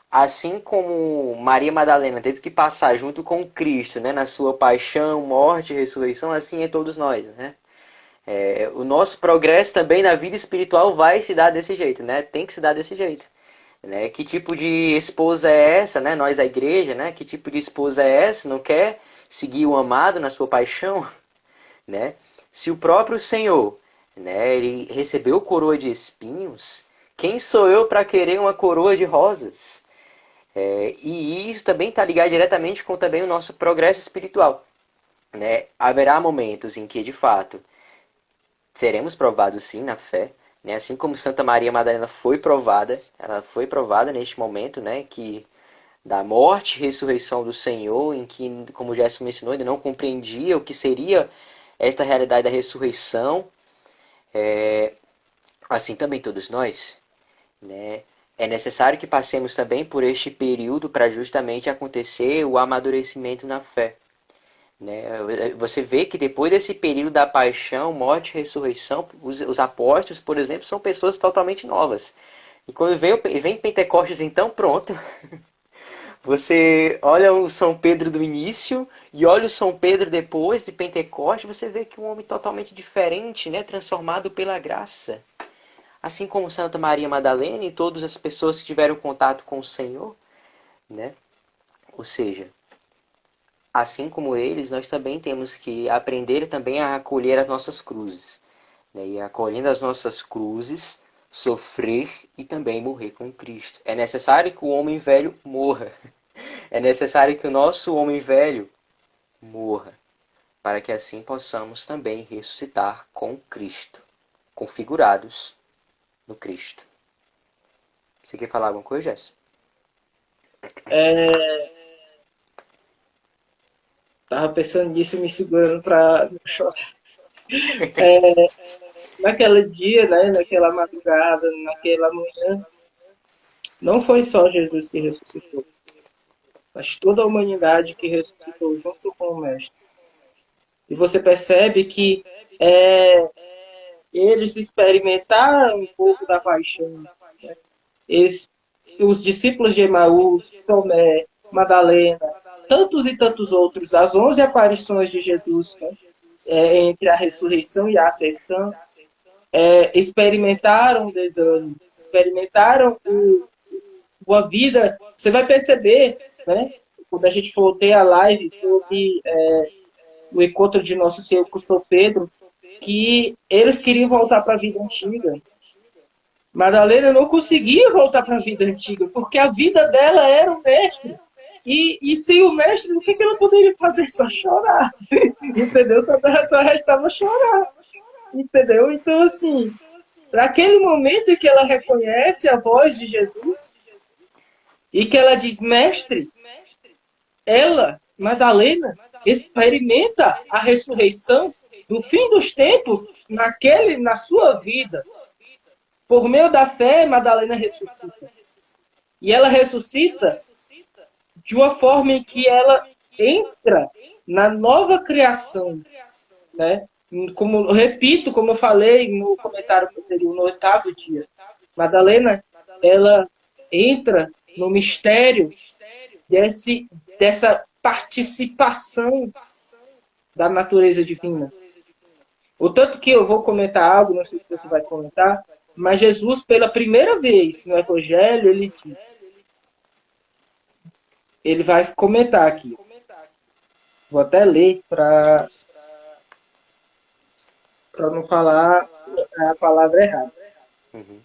S2: assim como Maria Madalena teve que passar junto com Cristo, né, na sua paixão, morte e ressurreição, assim é todos nós, né? O nosso progresso também na vida espiritual vai se dar desse jeito, né? Tem que se dar desse jeito, né? Que tipo de esposa é essa, né? Nós a igreja, né? Que tipo de esposa é essa? Não quer seguir o amado na sua paixão, né? Se o próprio Senhor, né, ele recebeu coroa de espinhos, quem sou eu para querer uma coroa de rosas? E isso também está ligado diretamente com também o nosso progresso espiritual, né? Haverá momentos em que, de fato, seremos provados sim na fé, né? Assim como Santa Maria Madalena foi provada, ela foi provada neste momento, né? Que da morte e ressurreição do Senhor, em que, como já se mencionou, ainda não compreendia o que seria esta realidade da ressurreição. Assim também todos nós, né? É necessário que passemos também por este período para justamente acontecer o amadurecimento na fé, né? Você vê que depois desse período da paixão, morte e ressurreição, os apóstolos, por exemplo, são pessoas totalmente novas. E quando vem Pentecostes, então pronto. Você olha o São Pedro do início e olha o São Pedro depois de Pentecostes, você vê que um homem totalmente diferente, né? Transformado pela graça. Assim como Santa Maria Madalena e todas as pessoas que tiveram contato com o Senhor, né? Ou seja, assim como eles, nós também temos que aprender também a acolher as nossas cruzes, né? E acolhendo as nossas cruzes, sofrer e também morrer com Cristo. É necessário que o homem velho morra. É necessário que o nosso homem velho morra, para que assim possamos também ressuscitar com Cristo, configurados no Cristo. Você quer falar alguma coisa, Jess?
S1: É, tava pensando nisso e me segurando para não chorar. Naquele dia, né, naquela madrugada, naquela manhã, não foi só Jesus que ressuscitou, mas toda a humanidade que ressuscitou junto com o Mestre. E você percebe que é, eles experimentaram um pouco da paixão. Né? Eles, os discípulos de Emaús, Tomé, Madalena, tantos e tantos outros, as 11 aparições de Jesus, né? Entre a ressurreição e a ascensão, experimentaram o desânimo, experimentaram uma vida. Você vai perceber, né? Quando a gente for ter a live sobre o encontro de Nosso Senhor com São Pedro, que eles queriam voltar para a vida antiga. Madalena não conseguia voltar para a vida antiga, porque a vida dela era o mestre. E sem o mestre, o que ela poderia fazer? Só chorar. Entendeu? Só restava chorar. Entendeu? Então, assim, para aquele momento em que ela reconhece a voz de Jesus e que ela diz, mestre, ela, Madalena, experimenta a ressurreição do fim dos tempos na sua vida. Por meio da fé, Madalena ressuscita. E ela ressuscita de uma forma em que ela entra na nova criação, né? Como repito, como eu falei no comentário anterior, no 8º dia, Madalena, ela entra no mistério dessa participação da natureza divina. O tanto que eu vou comentar algo, não sei se você vai comentar, mas Jesus, pela primeira vez no Evangelho, ele vai comentar aqui. Vou até ler para não falar a palavra errada.
S2: Uhum.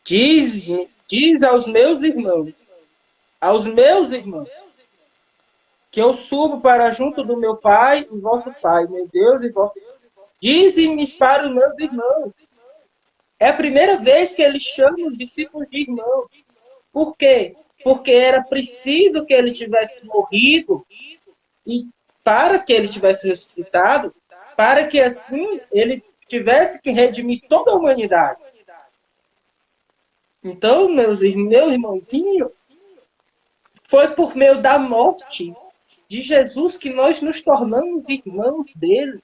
S1: Diz aos meus irmãos, que eu subo para junto do meu Pai e vosso Pai, meu Deus e vosso. Dize-me para os meus irmãos. É a primeira vez que ele chama os discípulos de irmãos. Por quê? Porque era preciso que ele tivesse morrido e para que ele tivesse ressuscitado, para que assim ele tivesse que redimir toda a humanidade. Então, meu irmãozinho, foi por meio da morte de Jesus que nós nos tornamos irmãos dele.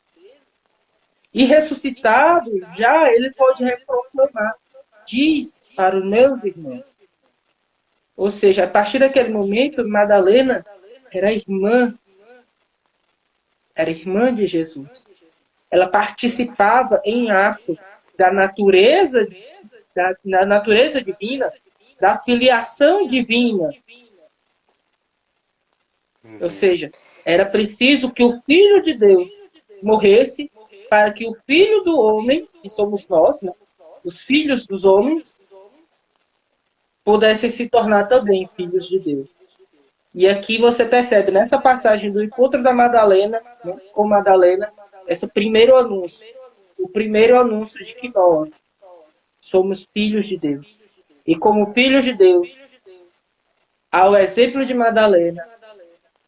S1: E ressuscitado, já ele pode reproclamar. Diz para os meus irmãos. Ou seja, a partir daquele momento, Madalena era irmã de Jesus. Ela participava em ato da natureza, da natureza divina, da filiação divina. Ou
S2: Uhum.
S1: seja, era preciso que o Filho de Deus morresse para que o Filho do homem, que somos nós, né, os filhos dos homens, pudessem se tornar também filhos de Deus. E aqui você percebe, nessa passagem do encontro da Madalena, né, com Madalena, esse primeiro anúncio, o primeiro anúncio de que nós somos filhos de Deus. E como filhos de Deus, ao exemplo de Madalena,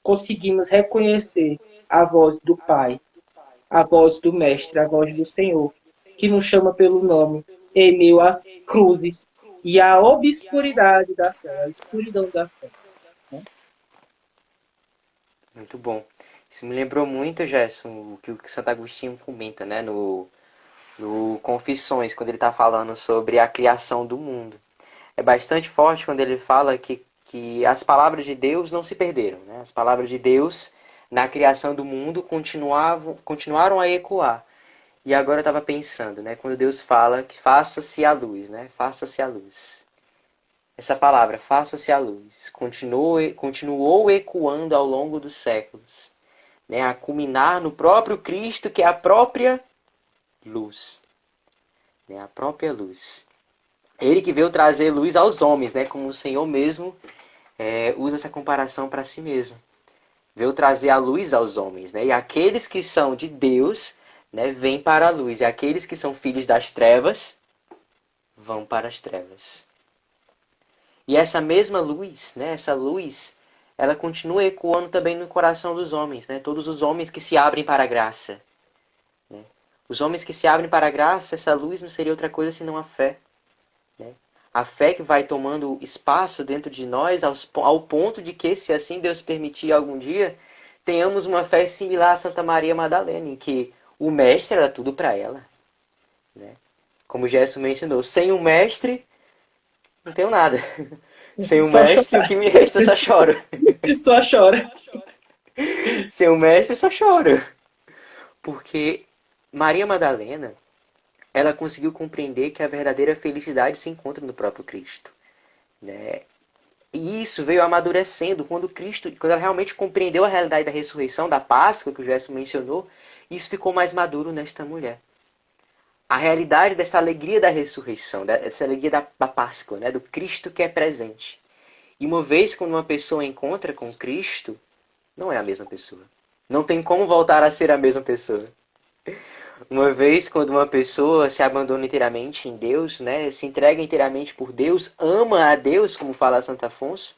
S1: conseguimos reconhecer a voz do Pai, a voz do Mestre, a voz do Senhor, que nos chama pelo nome, em meio às cruzes e à obscuridade da fé, a escuridão da fé. Né?
S2: Muito bom. Isso me lembrou muito, Gerson, o que Santo Agostinho comenta, né, no Confissões, quando ele está falando sobre a criação do mundo. É bastante forte quando ele fala que as palavras de Deus não se perderam. Né? As palavras de Deus na criação do mundo continuaram a ecoar. E agora eu estava pensando, né, quando Deus fala que faça-se a luz, né? Faça-se a luz. Essa palavra, faça-se a luz, continuou ecoando ao longo dos séculos, né, a culminar no próprio Cristo, que é a própria luz. Né, a própria luz. Ele que veio trazer luz aos homens, né, como o Senhor mesmo usa essa comparação para si mesmo. Veio trazer a luz aos homens. Né, e aqueles que são de Deus, né, vêm para a luz. E aqueles que são filhos das trevas vão para as trevas. E essa mesma luz, né, essa luz, ela continua ecoando também no coração dos homens, né? Todos os homens que se abrem para a graça. Né? Os homens que se abrem para a graça, essa luz não seria outra coisa senão a fé. Né? A fé que vai tomando espaço dentro de nós ao ponto de que, se assim Deus permitir algum dia, tenhamos uma fé similar a Santa Maria Madalena, em que o mestre era tudo para ela. Né? Como Gerson mencionou, sem o mestre não tenho nada. Sem o
S1: Só
S2: mestre, o
S1: chorar,
S2: que me resta eu só choro.
S1: só chora.
S2: Sem o mestre, eu só choro. Porque Maria Madalena, ela conseguiu compreender que a verdadeira felicidade se encontra no próprio Cristo. Né? E isso veio amadurecendo quando ela realmente compreendeu a realidade da ressurreição, da Páscoa, que o Gerson mencionou, isso ficou mais maduro nesta mulher. A realidade dessa alegria da ressurreição, dessa alegria da Páscoa, né? Do Cristo que é presente. E uma vez quando uma pessoa encontra com Cristo, não é a mesma pessoa. Não tem como voltar a ser a mesma pessoa. Uma vez quando uma pessoa se abandona inteiramente em Deus, né, se entrega inteiramente por Deus, ama a Deus, como fala Santo Afonso,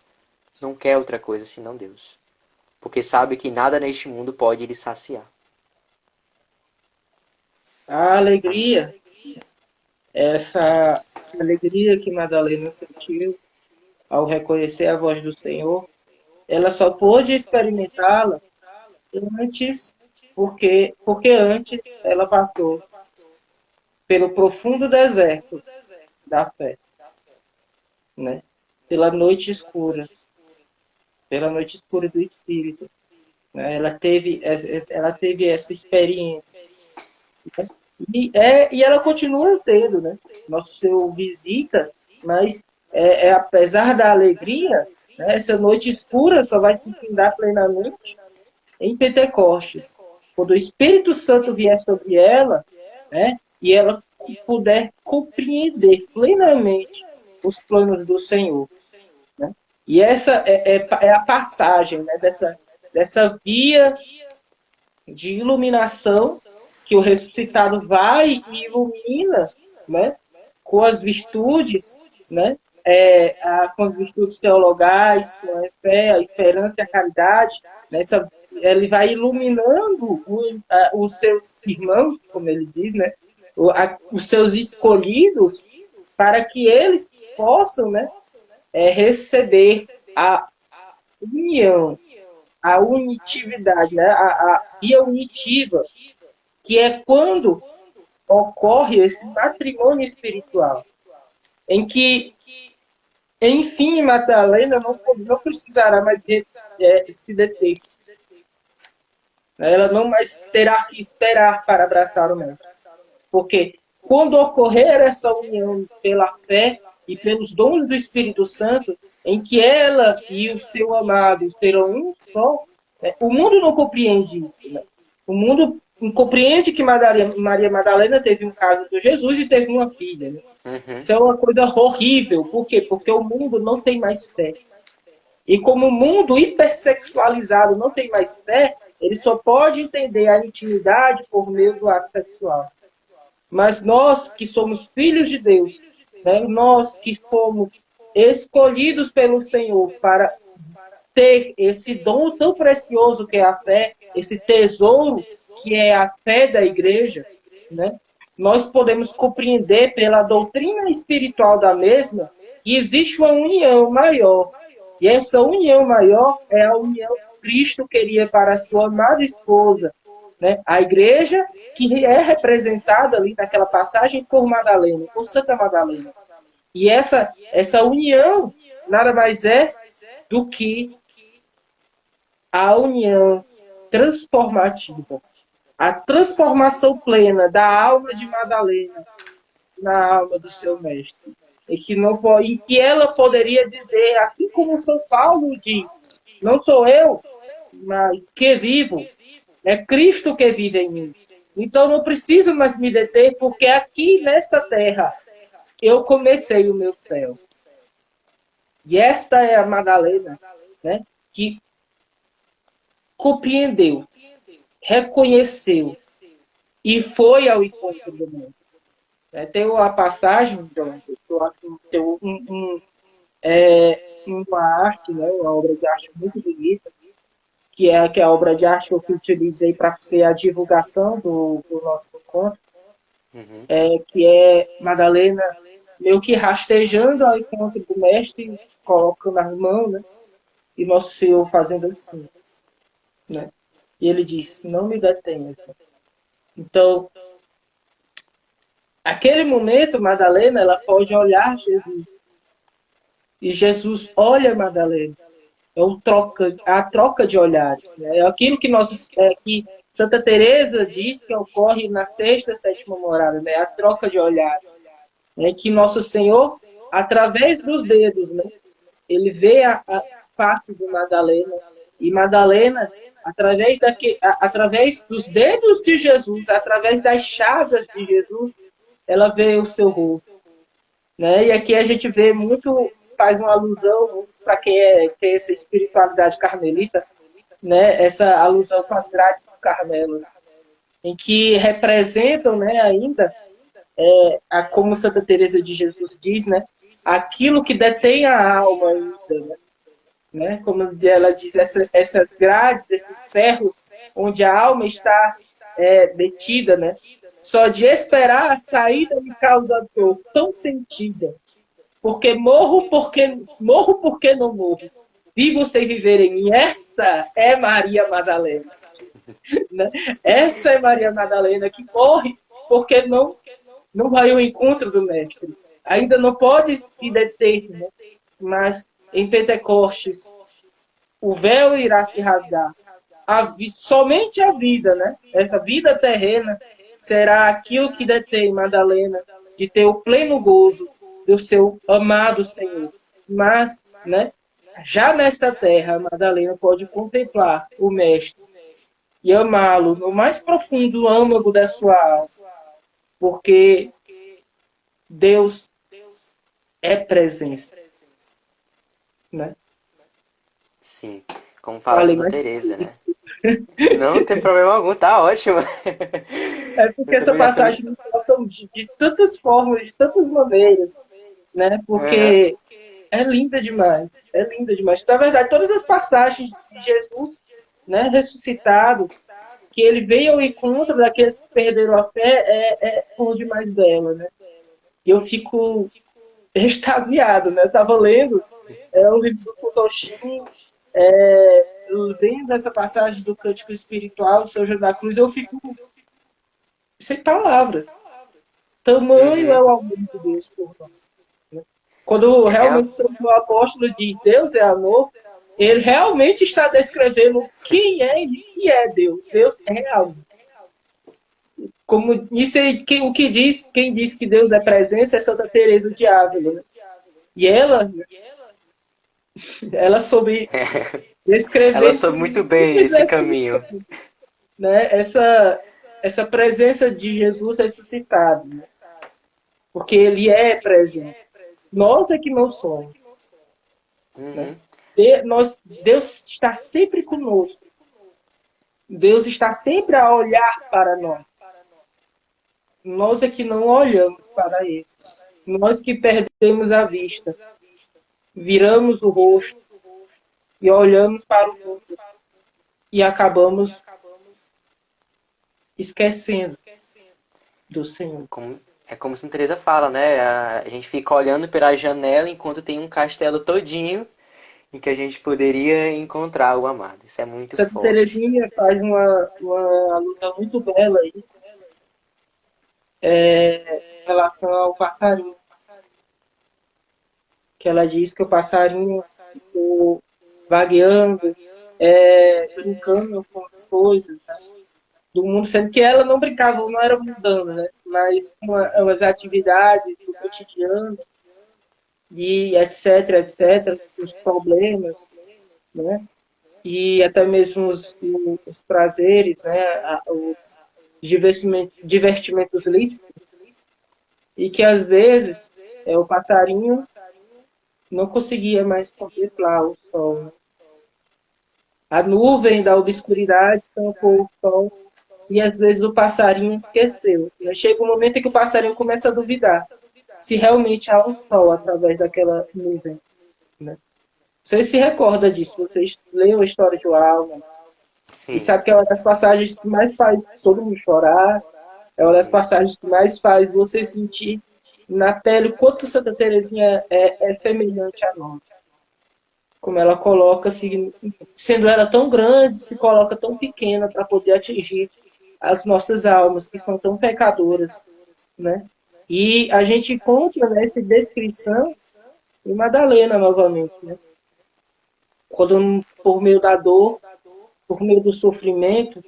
S2: não quer outra coisa senão Deus. Porque sabe que nada neste mundo pode lhe saciar.
S1: A
S2: Amém.
S1: alegria, essa alegria que Madalena sentiu ao reconhecer a voz do Senhor, ela só pôde experimentá-la antes, porque antes ela passou pelo profundo deserto da fé, né? Pela noite escura do Espírito. Né? Ela teve essa experiência. Né? E ela continua tendo, né? Nosso Senhor visita, mas apesar da alegria, né? Essa noite escura só vai se findar plenamente em Pentecostes, quando o Espírito Santo vier sobre ela, né? E ela puder compreender plenamente os planos do Senhor. Né? E essa é a passagem, né? Dessa via de iluminação que o ressuscitado vai e ilumina, né, com as virtudes, né, com as virtudes teologais, com a fé, a esperança e a caridade, nessa, ele vai iluminando os seus irmãos, como ele diz, né, os seus escolhidos, para que eles possam, né, receber a união, a unitividade, né, a via unitiva, que é quando ocorre esse matrimônio espiritual, em que, enfim, Madalena não precisará mais se deter. Ela não mais terá que esperar para abraçar o mestre. Porque quando ocorrer essa união pela fé e pelos dons do Espírito Santo, em que ela e o seu amado serão um só, o mundo não compreende isso. Né? O mundo não compreende que Maria Madalena teve um caso com Jesus e teve uma filha. Né? Isso é uma coisa horrível. Por quê? Porque o mundo não tem mais fé. E como o mundo hipersexualizado não tem mais fé, ele só pode entender a intimidade por meio do ato sexual. Mas nós que somos filhos de Deus, né, nós que fomos escolhidos pelo Senhor para ter esse dom tão precioso que é a fé, esse tesouro que é a fé da igreja, né, nós podemos compreender pela doutrina espiritual da mesma que existe uma união maior. E essa união maior é a união que Cristo queria para a sua amada esposa, né? A igreja que é representada ali naquela passagem por Madalena, por Santa Madalena. E essa união nada mais é do que a união transformativa, a transformação plena da alma de Madalena na alma do seu mestre. E que ela poderia dizer, assim como São Paulo diz, não sou eu, mas que vivo, é Cristo que vive em mim. Então não preciso mais me deter, porque aqui nesta terra eu comecei o meu céu. E esta é a Madalena, né, que compreendeu, reconheceu e foi ao encontro do mundo. Tem a passagem, eu acho que tem uma arte, né, uma obra de arte muito bonita, que é a obra de arte que eu utilizei para ser a divulgação do nosso encontro, que é Madalena meio que rastejando ao encontro do mestre, colocando as mãos, né, e Nosso Senhor fazendo assim. Né? E ele diz, não me detenha. Então, aquele momento, Madalena, ela pode olhar Jesus. E Jesus olha Madalena. A troca de olhares. Né? É aquilo que que Santa Teresa diz que ocorre na sexta, sétima morada, né? A troca de olhares. Né? Que Nosso Senhor, através dos dedos, né? Ele vê a face de Madalena. E Madalena, através dos dedos de Jesus, através das chagas de Jesus, ela vê o seu rosto. Né? E aqui a gente vê muito, faz uma alusão para quem tem essa espiritualidade carmelita, né? Essa alusão com as grades do Carmelo, em que representam, né, ainda, como Santa Teresa de Jesus diz, né, aquilo que detém a alma ainda, né? Como ela diz, essas grades, esse ferro onde a alma está detida, né? Só de esperar a saída me causa dor tão sentida. Porque morro porque não morro. Vivo sem viver em mim. Essa é Maria Madalena. Né? Essa é Maria Madalena que morre porque não vai ao encontro do mestre. Ainda não pode se deter, né? Mas em Pentecostes o véu irá se rasgar. Somente a vida, né? Essa vida terrena será aquilo que detém Madalena de ter o pleno gozo do seu amado Senhor. Mas, né, já nesta terra, Madalena pode contemplar o Mestre e amá-lo no mais profundo âmago da sua alma, porque Deus é presença. Né?
S2: Sim, como fala Santa Teresa, né? Não tem problema algum, tá ótimo.
S1: É porque essa passagem me toca de tantas formas, de tantas maneiras, né? Porque é linda demais, é linda demais. Na verdade, todas as passagens de Jesus, né, ressuscitado, que ele veio ao encontro daqueles que perderam a fé, é por demais dela, né? E eu fico extasiado, né? Eu estava lendo o livro do Kutoshim, vendo essa passagem do Cântico Espiritual, São João da Cruz, eu fico sem palavras. Tamanho é
S2: Uhum.
S1: o amor de Deus por nós. Né? Quando
S2: É,
S1: realmente o apóstolo diz Deus é amor, ele realmente está descrevendo quem é e o que é Deus. Deus é amor. Como isso é o que diz, quem diz que Deus é presença é Santa Teresa de Ávila. Né? E ela soube
S2: ela
S1: descrever
S2: soube muito bem
S1: simples
S2: esse caminho.
S1: né, essa presença de Jesus ressuscitado, né? Porque ele é presença. Nós é que não somos. Né?
S2: Uhum.
S1: Deus está sempre conosco. Deus está sempre a olhar para nós. Nós é que não olhamos para ele. Nós que perdemos a vista. Viramos o rosto e olhamos para o mundo e acabamos esquecendo do Senhor.
S2: É como Santa Teresa fala, né? A gente fica olhando pela janela enquanto tem um castelo todinho em que a gente poderia encontrar o amado. Isso é muito
S1: Santa
S2: forte.
S1: Teresinha faz uma alusão muito bela aí, em relação ao passarinho, que ela diz que o passarinho ficou vagueando, brincando com as coisas, né, do mundo, sendo que ela não brincava, não era mundana, né, mas umas atividades do cotidiano, e etc, etc, os problemas, né, e até mesmo os prazeres, né, os divertimentos lícitos, e que às vezes o passarinho não conseguia mais contemplar o sol. Né? A nuvem da obscuridade tampou o sol e às vezes o passarinho esqueceu. Né? Chega um momento em que o passarinho começa a duvidar se realmente há um sol através daquela nuvem. Né? Você se recorda disso? Você leu a história de Alma e
S2: Sim.
S1: sabe que é uma das passagens que mais faz todo mundo chorar, é uma das passagens que mais faz você sentir na pele o quanto Santa Teresinha é semelhante a nós. Como ela coloca, sendo ela tão grande, se coloca tão pequena para poder atingir as nossas almas, que são tão pecadoras. Né? E a gente encontra nessa descrição em Madalena novamente. Né? Quando, por meio da dor, por meio do sofrimento,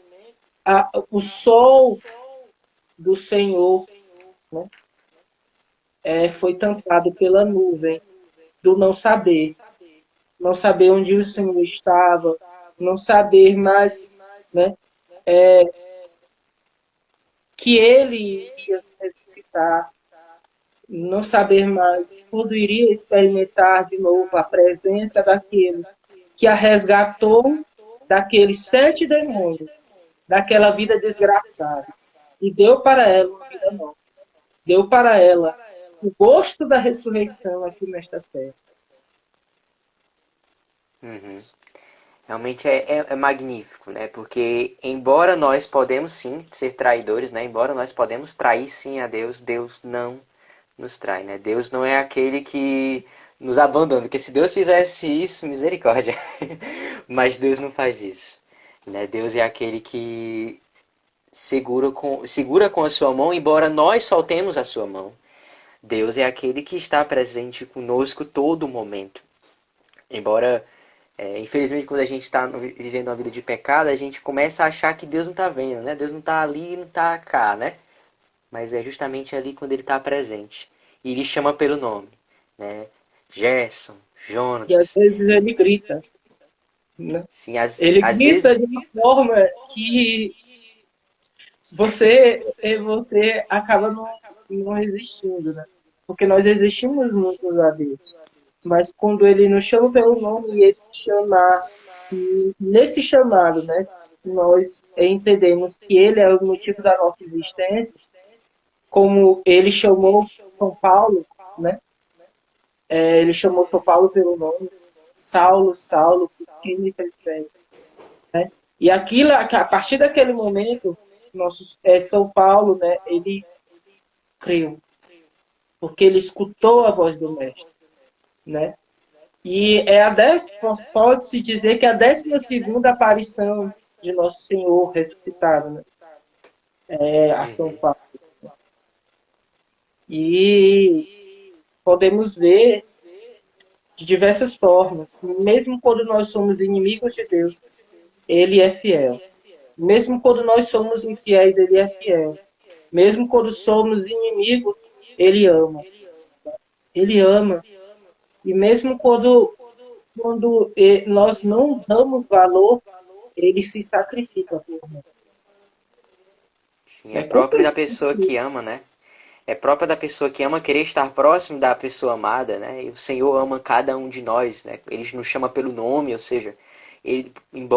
S1: o sol do Senhor, né, foi tampado pela nuvem do não saber onde o Senhor estava, não saber mais, né, que Ele iria ressuscitar, não saber mais quando iria experimentar de novo a presença daquele que a resgatou daqueles 7 demônios, daquela vida desgraçada, e deu para ela uma vida nova. Deu para ela o gosto da ressurreição aqui nesta terra.
S2: Uhum. Realmente é magnífico, né? Porque embora nós podemos sim ser traidores, né? Embora nós podemos trair sim a Deus, Deus não nos trai, né? Deus não é aquele que nos abandona, porque se Deus fizesse isso, misericórdia. Mas Deus não faz isso, né? Deus é aquele que segura com a sua mão, embora nós soltemos a sua mão. Deus é aquele que está presente conosco todo momento. Embora, infelizmente, quando a gente está vivendo uma vida de pecado, a gente começa a achar que Deus não está vendo, né? Deus não está ali, não está cá, né? Mas é justamente ali quando ele está presente. E ele chama pelo nome, né? Gerson,
S1: E às
S2: Jonatas.
S1: vezes ele grita. Né?
S2: Sim, às,
S1: Ele
S2: às
S1: grita
S2: vezes.
S1: de uma forma que você acaba não resistindo. Né? Porque nós resistimos muito a Deus. Mas quando ele nos chama pelo nome e ele chamar, e nesse chamado, né, nós entendemos que ele é o motivo da nossa existência, como ele chamou São Paulo, né? Ele chamou São Paulo pelo nome, Saulo, Saulo, por que me persegue? Né? E aquilo, a partir daquele momento, São Paulo, né, ele creu, porque ele escutou a voz do mestre, né? E pode-se dizer que é a 12ª aparição de Nosso Senhor ressuscitado, né? A São
S2: Uhum.
S1: Paulo. E podemos ver de diversas formas. Mesmo quando nós somos inimigos de Deus, ele é fiel. Mesmo quando nós somos infiéis, ele é fiel. Mesmo quando somos inimigos, ele ama. Ele ama. E mesmo quando nós não damos valor, ele se sacrifica por nós.
S2: Sim, é
S1: É
S2: próprio da pessoa que
S1: compreensível.
S2: ama, né? É própria da pessoa que ama querer estar próximo da pessoa amada, né? E o Senhor ama cada um de nós, né? Ele nos chama pelo nome, ou seja, ele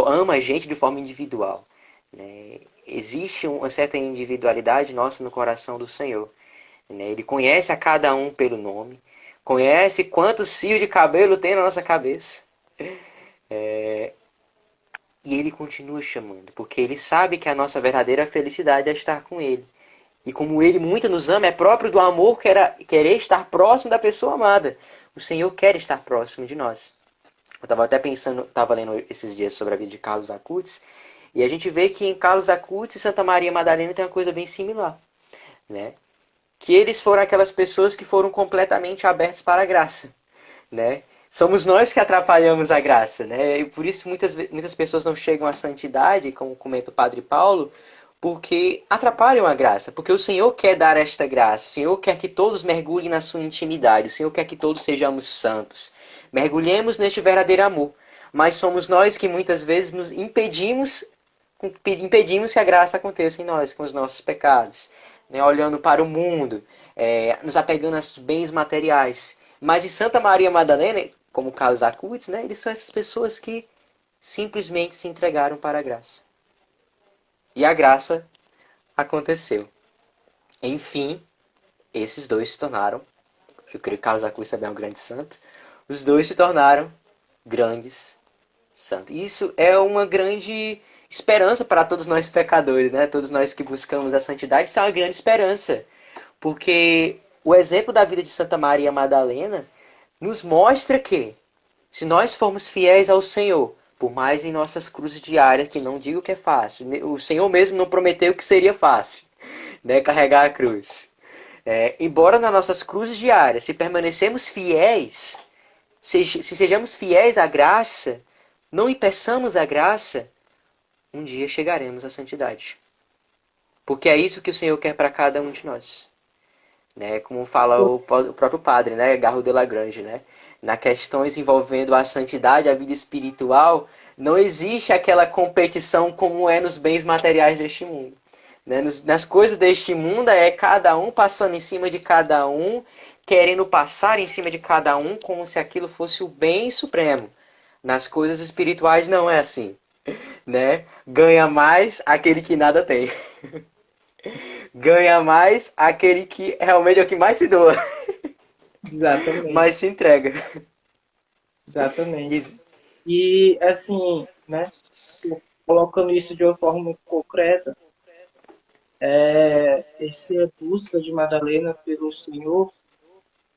S2: ama a gente de forma individual, né? Existe uma certa individualidade nossa no coração do Senhor, né? Ele conhece a cada um pelo nome, conhece quantos fios de cabelo tem na nossa cabeça, e ele continua chamando, porque ele sabe que a nossa verdadeira felicidade é estar com ele. E como ele muito nos ama, é próprio do amor querer estar próximo da pessoa amada. O Senhor quer estar próximo de nós. Eu estava até pensando, estava lendo esses dias sobre a vida de Carlos Acutis, e a gente vê que em Carlos Acutis e Santa Maria Madalena tem uma coisa bem similar, né? Que eles foram aquelas pessoas que foram completamente abertos para a graça, né? Somos nós que atrapalhamos a graça, né? E por isso muitas pessoas não chegam à santidade, como comenta o Padre Paulo, porque atrapalham a graça, porque o Senhor quer dar esta graça, o Senhor quer que todos mergulhem na sua intimidade, o Senhor quer que todos sejamos santos. Mergulhemos neste verdadeiro amor, mas somos nós que muitas vezes nos impedimos que a graça aconteça em nós, com os nossos pecados, né? Olhando para o mundo, nos apegando aos bens materiais. Mas em Santa Maria Madalena, como Carlos Acutis, né, eles são essas pessoas que simplesmente se entregaram para a graça. E a graça aconteceu. Enfim, esses dois se tornaram, eu creio que Carlos Acutis também é um grande santo, os dois se tornaram grandes santos. Isso é uma grande esperança para todos nós pecadores, né? Todos nós que buscamos a santidade, isso é uma grande esperança. Porque o exemplo da vida de Santa Maria Madalena nos mostra que, se nós formos fiéis ao Senhor, por mais em nossas cruzes diárias, que não digo que é fácil, o Senhor mesmo não prometeu que seria fácil, né, carregar a cruz. Embora nas nossas cruzes diárias, se permanecemos fiéis, se sejamos fiéis à graça, não impeçamos a graça, um dia chegaremos à santidade. Porque é isso que o Senhor quer para cada um de nós. Né? Como fala o próprio padre, né? Garro de Lagrange, né? Na questões envolvendo a santidade, a vida espiritual, não existe aquela competição como é nos bens materiais deste mundo. Né? Nas coisas deste mundo é cada um passando em cima de cada um, querendo passar em cima de cada um como se aquilo fosse o bem supremo. Nas coisas espirituais não é assim, né? Ganha mais aquele que nada tem. Ganha mais aquele que realmente é o que mais se doa,
S1: Exatamente,
S2: mais se entrega.
S1: exatamente.
S2: E,
S1: E, assim, né, colocando isso de uma forma muito concreta, essa busca de Madalena pelo Senhor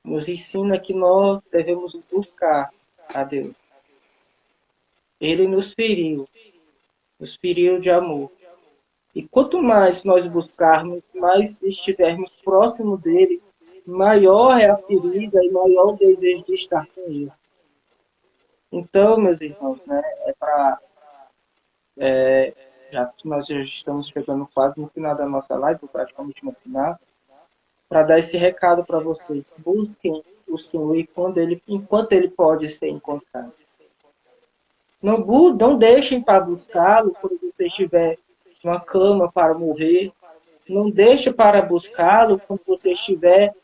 S1: nos ensina que nós devemos buscar a Deus. Ele nos feriu de amor. E quanto mais nós buscarmos, mais estivermos próximo dele, maior é a ferida e maior o desejo de estar com ele. Então, meus irmãos, né, já que nós já estamos chegando quase no final da nossa live, praticamente no final, para dar esse recado para vocês. Busquem o Senhor enquanto ele pode ser encontrado. Não deixem para buscá-lo quando você estiver numa cama para morrer. Não deixe para buscá-lo quando você estiver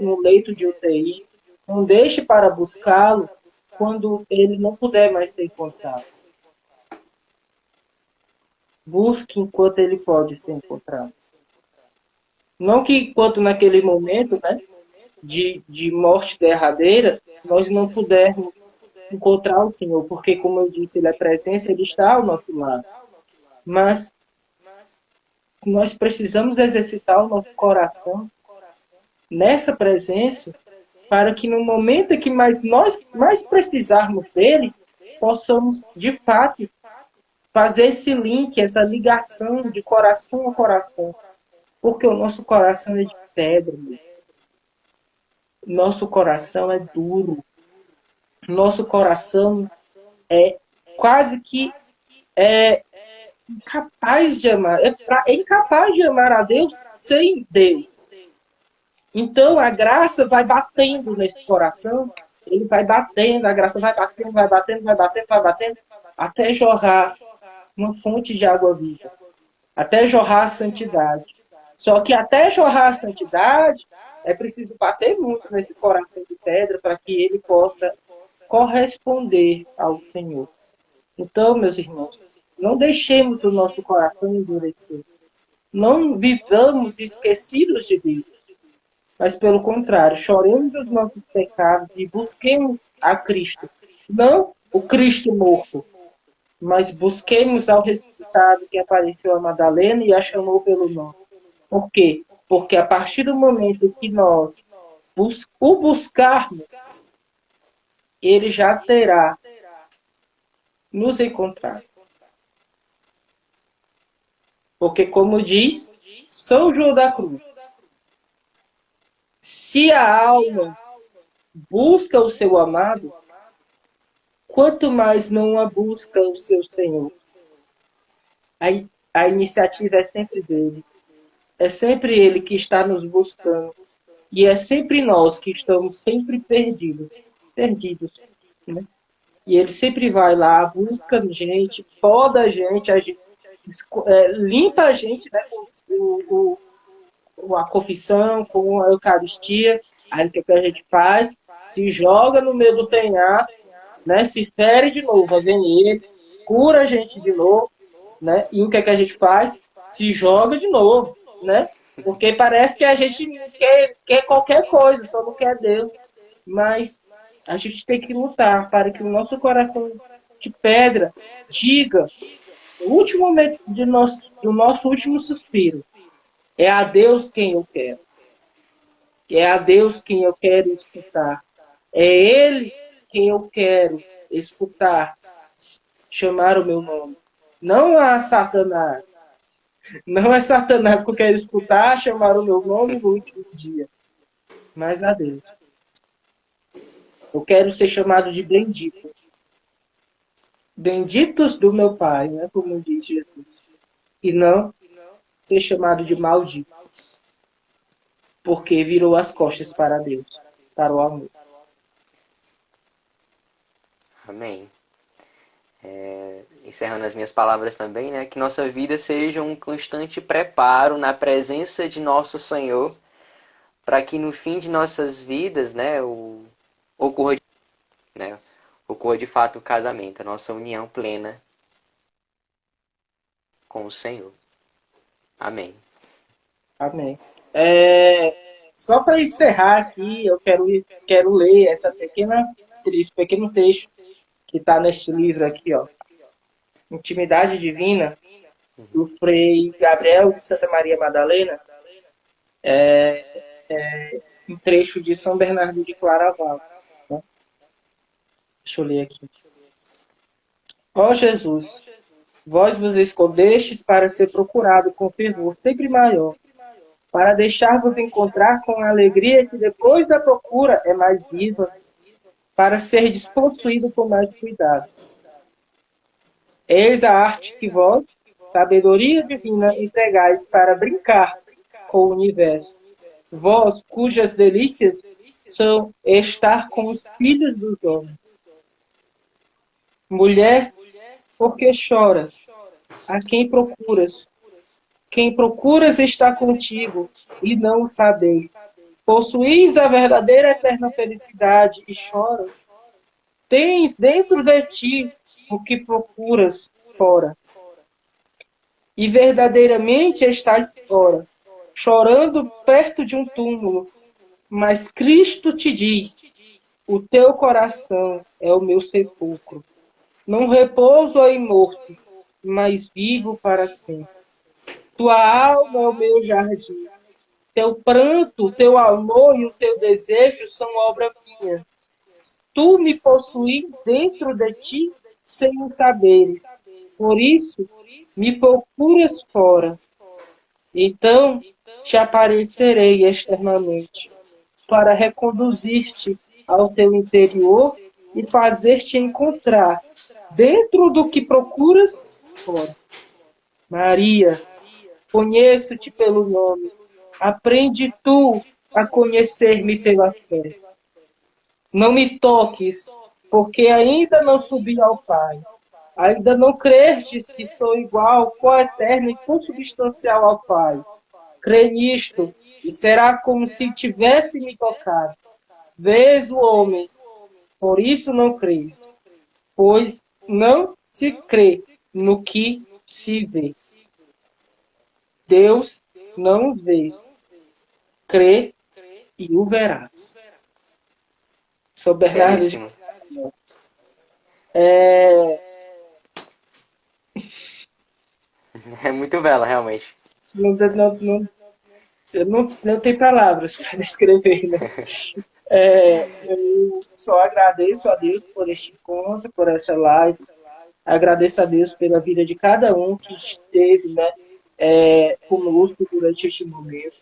S1: no leito de UTI. Não deixe para buscá-lo quando ele não puder mais ser encontrado. Busque enquanto ele pode ser encontrado. Não que enquanto naquele momento, né, de morte derradeira, nós não pudermos encontrar o Senhor, porque, como eu disse, Ele é presença, Ele está ao nosso lado. Mas nós precisamos exercitar o nosso coração nessa presença para que no momento em que nós mais precisarmos dele, possamos, de fato, fazer esse link, essa ligação de coração a coração. Porque o nosso coração é de pedra, mesmo. nosso coração é duro, nosso coração é quase que incapaz de amar, é incapaz de amar a Deus sem Deus. Então a graça vai batendo nesse coração, ele vai batendo, a graça vai batendo, vai batendo, vai batendo, vai batendo, até jorrar uma fonte de água viva, até jorrar a santidade. Só que até jorrar a santidade, é preciso bater muito nesse coração de pedra para que ele possa corresponder ao Senhor. Então, meus irmãos, não deixemos o nosso coração endurecer. Não vivamos esquecidos de Deus, mas, pelo contrário, choremos os nossos pecados e busquemos a Cristo. Não o Cristo morto, mas busquemos ao ressuscitado que apareceu a Madalena e a chamou pelo nome. Por quê? Porque a partir do momento que nós o buscarmos, ele já terá nos encontrado. Porque, como diz São João da Cruz, se a alma busca o seu amado, quanto mais não a busca o seu Senhor. A iniciativa é sempre dele. É sempre ele que está nos buscando. E é sempre nós que estamos sempre perdidos. Né? E ele sempre vai lá, busca a gente, poda a gente limpa a gente, né, com a confissão, com a Eucaristia. Aí o que a gente faz? Se joga no meio do penhasco, né, se fere de novo, aí vem ele, cura a gente de novo, né, e o que a gente faz? Se joga de novo, né? Porque parece que a gente quer qualquer coisa, só não quer Deus. Mas a gente tem que lutar para que o nosso coração de pedra diga, no último momento do nosso último suspiro, é a Deus quem eu quero. É a Deus quem eu quero escutar. É Ele quem eu quero escutar, chamar o meu nome. Não a Satanás. Não é Satanás que eu quero escutar, chamar o meu nome no último dia. Mas a Deus. Eu quero ser chamado de bendito. Benditos do meu Pai, né? Como diz Jesus. E não ser chamado de maldito. Porque virou as costas para Deus, para o amor.
S2: Amém. Encerrando as minhas palavras também, né? Que nossa vida seja um constante preparo na presença de nosso Senhor, para que no fim de nossas vidas, né, ocorra de fato o casamento, a nossa união plena com o Senhor. Amém.
S1: Amém. Só para encerrar aqui, eu quero ler esse pequeno texto que está neste livro aqui, ó. Intimidade Divina, do Frei Gabriel de Santa Maria Madalena, um trecho de São Bernardo de Claraval. Né? Deixa eu ler aqui. Ó Jesus, vós vos escondestes para ser procurado com fervor sempre maior, para deixar-vos encontrar com a alegria que depois da procura é mais viva, para ser despossuído com mais cuidado. Eis a arte que vós, sabedoria divina, empregais para brincar com o universo. Vós, cujas delícias são estar com os filhos dos homens. Mulher, por que choras? A quem procuras? Quem procuras está contigo, e não o sabeis. Possuís a verdadeira eterna felicidade e choras. Tens dentro de ti o que procuras fora. E verdadeiramente estás fora, chorando perto de um túmulo. Mas Cristo te diz, o teu coração é o meu sepulcro. Não repouso aí morto, mas vivo para sempre. Tua alma é o meu jardim. Teu pranto, teu amor e o teu desejo são obra minha. Tu me possuís dentro de ti sem o saberes. Por isso, me procuras fora. Então, te aparecerei externamente.
S3: para reconduzir-te ao teu interior e fazer-te encontrar, dentro do que procuras, fora. Maria, conheço-te pelo nome. Aprende tu a conhecer-me pela fé. Não me toques, porque ainda não subi ao Pai. Ainda não crestes que sou igual, coeterno e consubstancial ao Pai. Crê nisto, e será como se tivesse me tocado. Vês o homem, por isso não crês, pois não se crê no que se vê. Deus não vês, crê e o verás. Sou Bernardo de
S2: Belíssimo.
S3: é,
S2: É muito bela, realmente.
S3: não, eu não tenho palavras para descrever, né? Eu só agradeço a Deus por este encontro, por essa live. Agradeço a Deus pela vida de cada um que esteve, né, conosco durante este momento.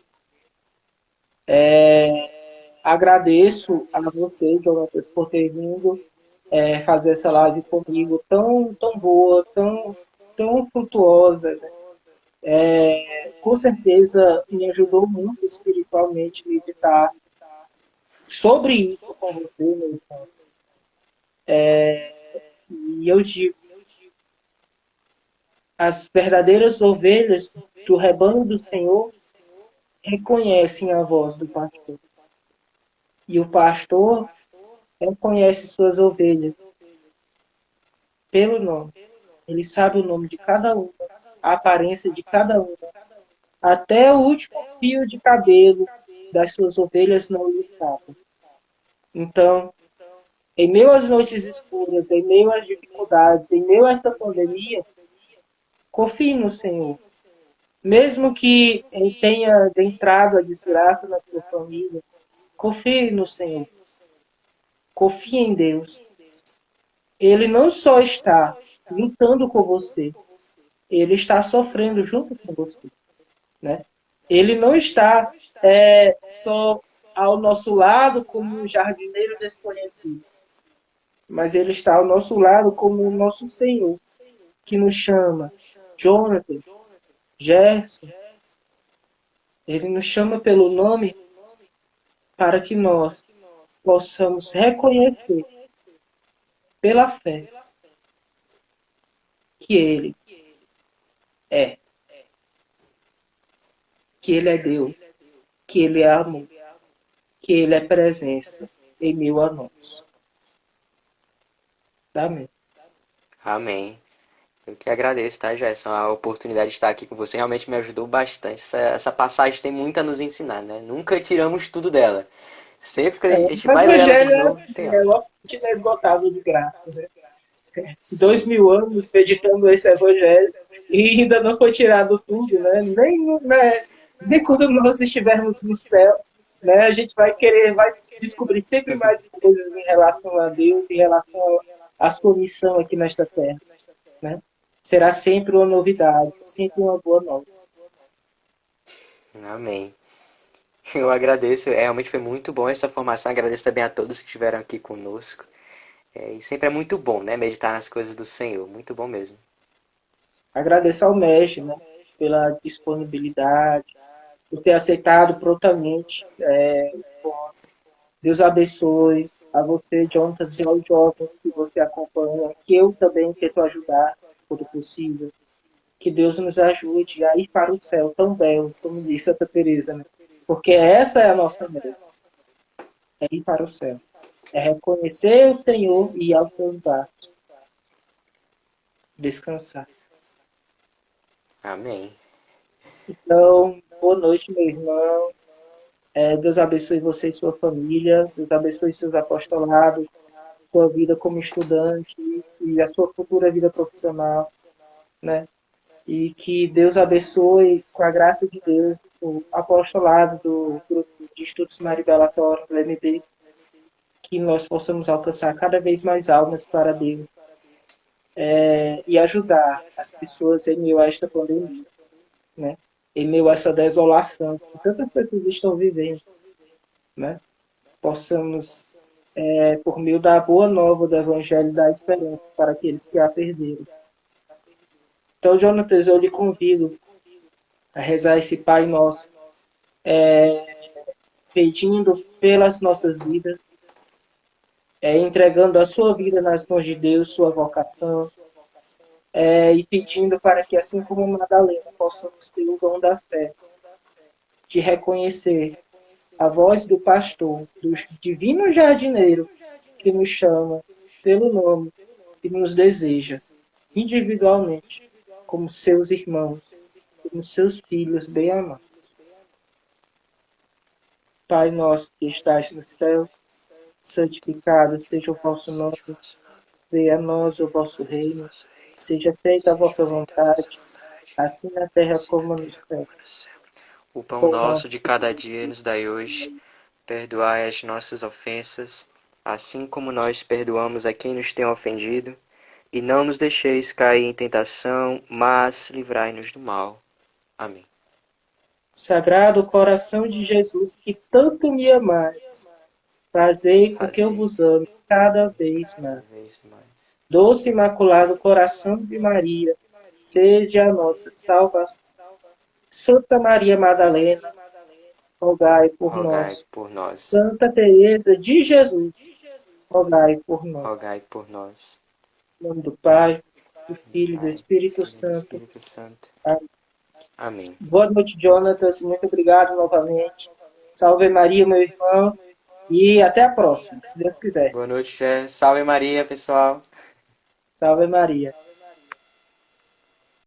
S3: Agradeço a você, Jonatas, por ter vindo fazer essa live comigo, tão boa, tão frutuosa, né? Com certeza me ajudou muito espiritualmente meditar sobre isso com você, meu irmão. E eu digo, as verdadeiras ovelhas do rebanho do Senhor reconhecem a voz do pastor. E o pastor reconhece suas ovelhas pelo nome. Ele sabe o nome de cada uma, a aparência de cada uma. Até o último fio de cabelo das suas ovelhas não lhe escapa. Então, em meio às noites escuras, em meio às dificuldades, em meio a esta pandemia, confie no Senhor. Mesmo que tenha entrado a desgraça na sua família, confie no Senhor. Confie em Deus. Ele não só está lutando com você, ele está sofrendo junto com você, né? Ele não está só ao nosso lado como um jardineiro desconhecido, mas ele está ao nosso lado como o nosso Senhor, que nos chama Jonathan, Gerson. Ele nos chama pelo nome para que nós possamos reconhecer pela fé que Ele é, que Ele é Deus, que Ele é amor, que Ele é presença em meio a nós. Amém.
S2: Amém. Eu que agradeço, tá, Gerson? A oportunidade de estar aqui com você realmente me ajudou bastante. Essa passagem tem muito a nos ensinar, né? Nunca tiramos tudo dela. Sempre que a gente
S3: O
S2: vai ler ela de
S3: Evangelho é
S2: novo,
S3: assim,
S2: tem
S3: é
S2: algo.
S3: uma fonte inesgotável de graça, né? Dois
S2: Sim.
S3: mil anos meditando esse Evangelho e ainda não foi tirado tudo, né? Nem quando nós estivermos no céu, né? A gente vai descobrir sempre mais coisas em relação a Deus, em relação à sua missão aqui nesta terra, né? Será sempre uma novidade, sempre uma boa nova.
S2: Amém. Eu agradeço, realmente foi muito bom essa formação. Agradeço também a todos que estiveram aqui conosco. E sempre é muito bom, né? Meditar nas coisas do Senhor. Muito bom mesmo.
S3: Agradeço ao mestre, né? Pela disponibilidade, por ter aceitado prontamente. Deus abençoe a você, Jonathan, e aos jovens que você acompanha, que eu também tento ajudar, quando possível. Que Deus nos ajude a ir para o céu tão belo, como disse Santa Teresa, né? Porque essa é a nossa meta, é ir para o céu. É reconhecer o Senhor e ir aos seus braços, descansar.
S2: Amém.
S3: Então, boa noite, meu irmão. Deus abençoe você e sua família. Deus abençoe seus apostolados, sua vida como estudante e a sua futura vida profissional, né? E que Deus abençoe, com a graça de Deus, o apostolado do Grupo de Estudos Maribela Tora, do MB, que nós possamos alcançar cada vez mais almas para Deus e ajudar as pessoas em meio a esta pandemia, né? Em meio a essa desolação que tantas pessoas estão vivendo, né? possamos, por meio da boa nova do Evangelho, dar esperança para aqueles que a perderam. Então, Jonatas, eu lhe convido a rezar esse Pai Nosso, pedindo pelas nossas vidas, entregando a sua vida nas mãos de Deus, sua vocação, e pedindo para que, assim como Madalena, possamos ter o dom da fé, de reconhecer a voz do pastor, do divino jardineiro, que nos chama pelo nome e nos deseja, individualmente, como seus irmãos, como seus filhos bem amados. Pai nosso que estás no céu, santificado seja o vosso nome, venha a nós o vosso reino, seja feita a vossa vontade, assim na terra como no céu.
S2: O pão nosso de cada dia nos dai hoje, perdoai as nossas ofensas, assim como nós perdoamos a quem nos tem ofendido, e não nos deixeis cair em tentação, mas livrai-nos do mal. Amém.
S3: Sagrado coração de Jesus, que tanto me amais, fazei com que eu vos ame cada vez mais. Doce Imaculado Coração de Maria, seja a nossa salvação. Santa Maria Madalena, rogai por nós. Santa Teresa de Jesus, rogai por nós.
S2: Rogai por nós.
S3: Em nome do Pai, do Filho e do Espírito Santo. Amém.
S2: Amém.
S3: Boa noite, Jonatas. Muito obrigado novamente. Salve Maria, meu irmão. E até a próxima, se Deus quiser.
S2: Boa noite, Salve Maria, pessoal.
S3: Salve Maria.